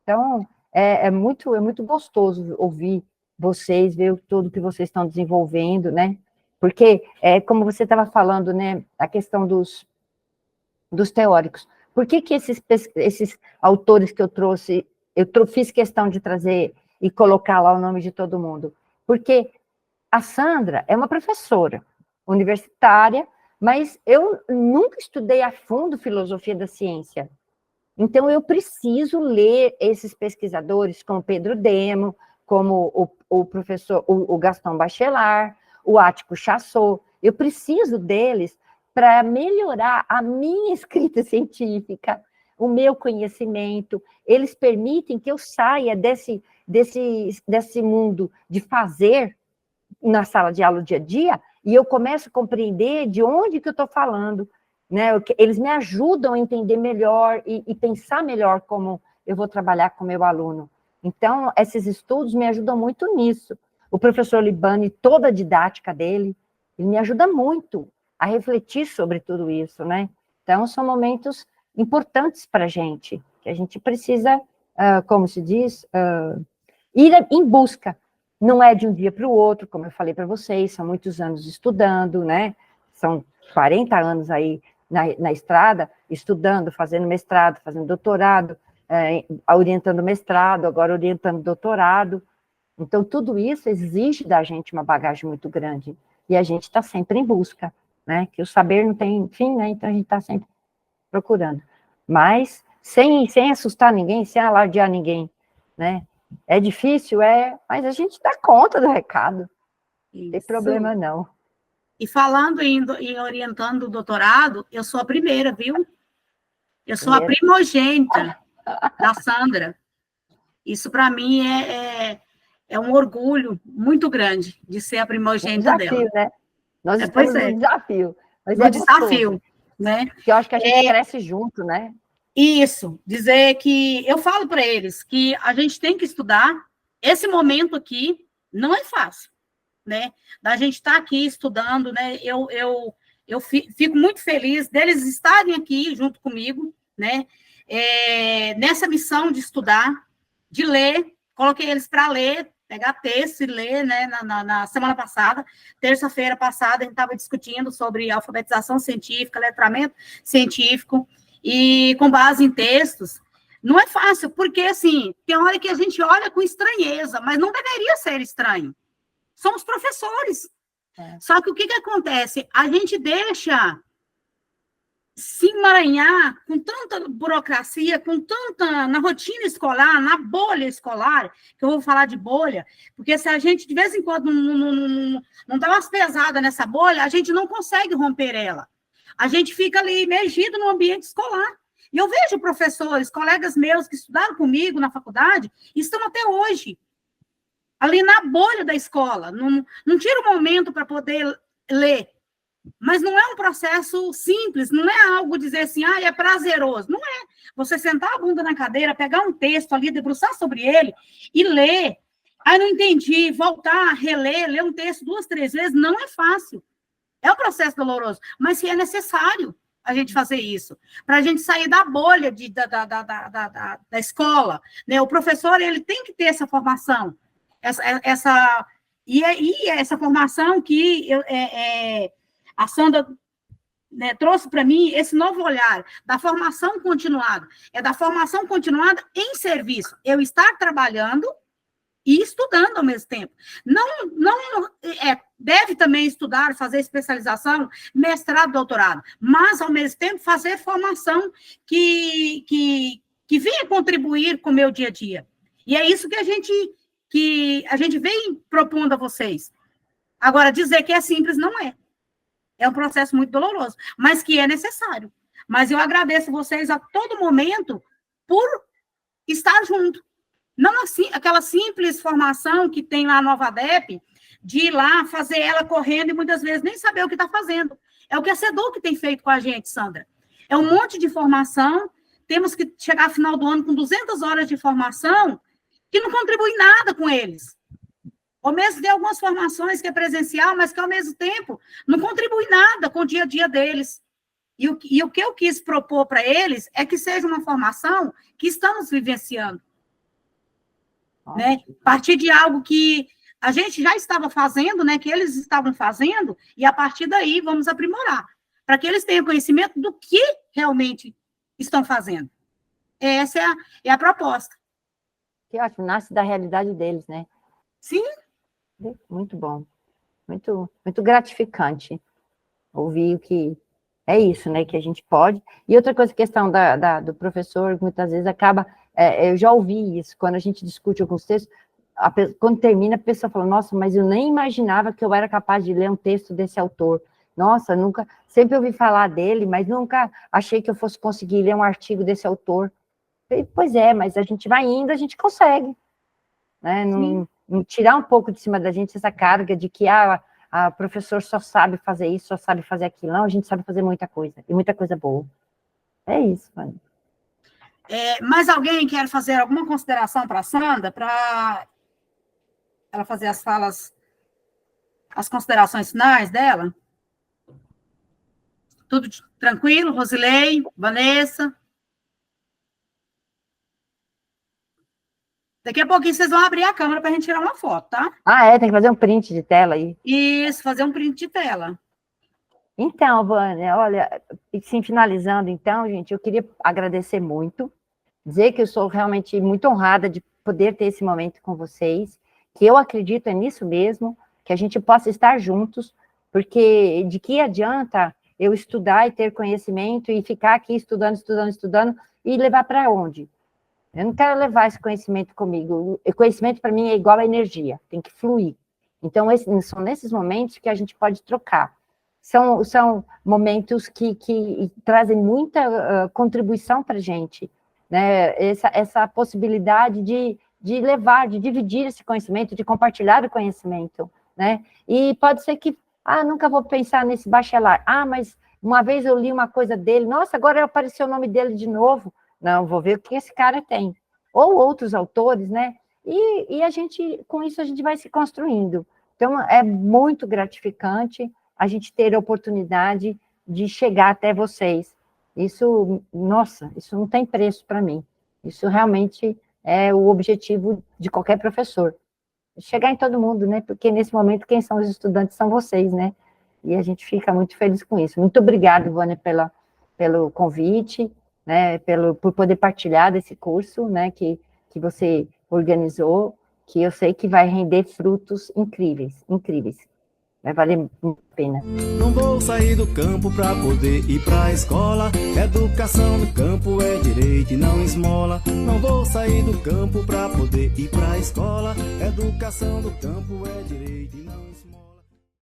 Então, é muito gostoso ouvir vocês, ver tudo que vocês estão desenvolvendo, né? Porque, como você estava falando, né, a questão dos teóricos. Por que esses autores que eu trouxe, fiz questão de trazer e colocar lá o nome de todo mundo? Porque a Sandra é uma professora universitária, mas eu nunca estudei a fundo filosofia da ciência. Então, eu preciso ler esses pesquisadores, como Pedro Demo, como o professor, o Gaston Bachelard, o Ático Chassot. Eu preciso deles para melhorar a minha escrita científica, o meu conhecimento. Eles permitem que eu saia desse mundo de fazer na sala de aula do dia a dia, e eu começo a compreender de onde que eu estou falando, né? Eles me ajudam a entender melhor e pensar melhor como eu vou trabalhar com o meu aluno. Então, esses estudos me ajudam muito nisso. O professor Libani, toda a didática dele, ele me ajuda muito a refletir sobre tudo isso, né? Então, são momentos importantes para a gente, que a gente precisa, como se diz, ir em busca. Não é de um dia para o outro, como eu falei para vocês, são muitos anos estudando, né? São 40 anos aí na estrada, estudando, fazendo mestrado, fazendo doutorado, orientando mestrado, agora orientando doutorado. Então, tudo isso exige da gente uma bagagem muito grande. E a gente está sempre em busca, né? Que o saber não tem fim, né? Então, a gente está sempre procurando. Mas, sem assustar ninguém, sem alardear ninguém, né? É difícil, mas a gente dá conta do recado. Não tem problema, não. E falando em orientando o doutorado, eu sou a primeira, viu? Eu sou a primogênita da Sandra. Isso, para mim, é um orgulho muito grande de ser a primogênita dela. Né? Nós estamos no desafio. Mas no desafio, né? Porque eu acho que a gente cresce junto, né? Isso, dizer que eu falo para eles que a gente tem que estudar. Esse momento aqui não é fácil, né? Da gente estar aqui estudando, né? Eu fico muito feliz deles estarem aqui junto comigo, né? Nessa missão de estudar, de ler, coloquei eles para ler, pegar texto e ler, né? Na semana passada, terça-feira passada, a gente estava discutindo sobre alfabetização científica, letramento científico, e com base em textos. Não é fácil, porque, assim, tem hora que a gente olha com estranheza, mas não deveria ser estranho. São os professores. Só que o que acontece? A gente deixa se emaranhar com tanta burocracia, com tanta, na rotina escolar, na bolha escolar, que eu vou falar de bolha, porque se a gente, de vez em quando, não dá umas pesadas nessa bolha, a gente não consegue romper ela. A gente fica ali imergido no ambiente escolar. E eu vejo professores, colegas meus que estudaram comigo na faculdade, e estão até hoje ali na bolha da escola. Não tira um momento para poder ler. Mas não é um processo simples, não é algo dizer assim, é prazeroso. Não é. Você sentar a bunda na cadeira, pegar um texto ali, debruçar sobre ele e ler. Não entendi, voltar, reler, ler um texto 2, 3 vezes, não é fácil. É um processo doloroso, mas se é necessário a gente fazer isso, para a gente sair da bolha da escola, né? O professor, ele tem que ter essa formação, essa formação que a Sandra, né, trouxe para mim, esse novo olhar da formação continuada, da formação continuada em serviço, eu estar trabalhando e estudando ao mesmo tempo. Deve também estudar, fazer especialização, mestrado, doutorado, mas, ao mesmo tempo, fazer formação que venha contribuir com o meu dia a dia. E é isso que a gente vem propondo a vocês. Agora, dizer que é simples não é. É um processo muito doloroso, mas que é necessário. Mas eu agradeço vocês a todo momento por estar junto. Não assim, aquela simples formação que tem lá no ADEP, de ir lá, fazer ela correndo e muitas vezes nem saber o que está fazendo. É o que a CEDU que tem feito com a gente, Sandra. É um monte de formação, temos que chegar ao final do ano com 200 horas de formação que não contribui nada com eles. Ou mesmo tem algumas formações que é presencial, mas que, ao mesmo tempo, não contribui nada com o dia a dia deles. E o que eu quis propor para eles é que seja uma formação que estamos vivenciando. Né? A partir de algo que a gente já estava fazendo, né, que eles estavam fazendo, e a partir daí vamos aprimorar, para que eles tenham conhecimento do que realmente estão fazendo. Essa é a proposta. Que ótimo, nasce da realidade deles, né? Sim. Muito bom. Muito, muito gratificante ouvir o que é isso, né? Que a gente pode. E outra coisa, questão do professor, muitas vezes acaba. Eu já ouvi isso, quando a gente discute alguns textos, quando termina, a pessoa fala, nossa, mas eu nem imaginava que eu era capaz de ler um texto desse autor. Nossa, nunca, sempre ouvi falar dele, mas nunca achei que eu fosse conseguir ler um artigo desse autor. Pois é, mas a gente vai indo, a gente consegue, né? Não tirar um pouco de cima da gente essa carga de que a professor só sabe fazer isso, só sabe fazer aquilo. Não, a gente sabe fazer muita coisa, e muita coisa boa. É isso, mano. Mais alguém quer fazer alguma consideração para a Sandra, para ela fazer as considerações finais dela? Tudo tranquilo? Rosilei, Vanessa? Daqui a pouquinho vocês vão abrir a câmera para a gente tirar uma foto, tá? Tem que fazer um print de tela aí. Isso, fazer um print de tela. Então, Vânia, olha, sim, finalizando, então, gente, eu queria agradecer muito, dizer que eu sou realmente muito honrada de poder ter esse momento com vocês, que eu acredito nisso mesmo, que a gente possa estar juntos, porque de que adianta eu estudar e ter conhecimento e ficar aqui estudando, e levar para onde? Eu não quero levar esse conhecimento comigo. O conhecimento, para mim, é igual a energia, tem que fluir. Então, são nesses momentos que a gente pode trocar. São momentos que trazem muita contribuição para a gente, né? Essa possibilidade de levar, de dividir esse conhecimento, de compartilhar o conhecimento, né? E pode ser que, nunca vou pensar nesse bachelar. Mas uma vez eu li uma coisa dele, nossa, agora apareceu o nome dele de novo. Não, vou ver o que esse cara tem. Ou outros autores, né? E a gente, com isso, a gente vai se construindo. Então, é muito gratificante a gente ter a oportunidade de chegar até vocês. Isso, nossa, isso não tem preço para mim. Isso realmente é o objetivo de qualquer professor. Chegar em todo mundo, né? Porque nesse momento, quem são os estudantes são vocês, né? E a gente fica muito feliz com isso. Muito obrigada, Vânia, pelo convite, né, por poder partilhar desse curso, né, que você organizou, que eu sei que vai render frutos incríveis. Vai valer muito a pena. Não vou sair do campo pra poder ir pra escola. Educação no campo é direito e não esmola. Não vou sair do campo pra poder ir pra escola. Educação do campo é direito.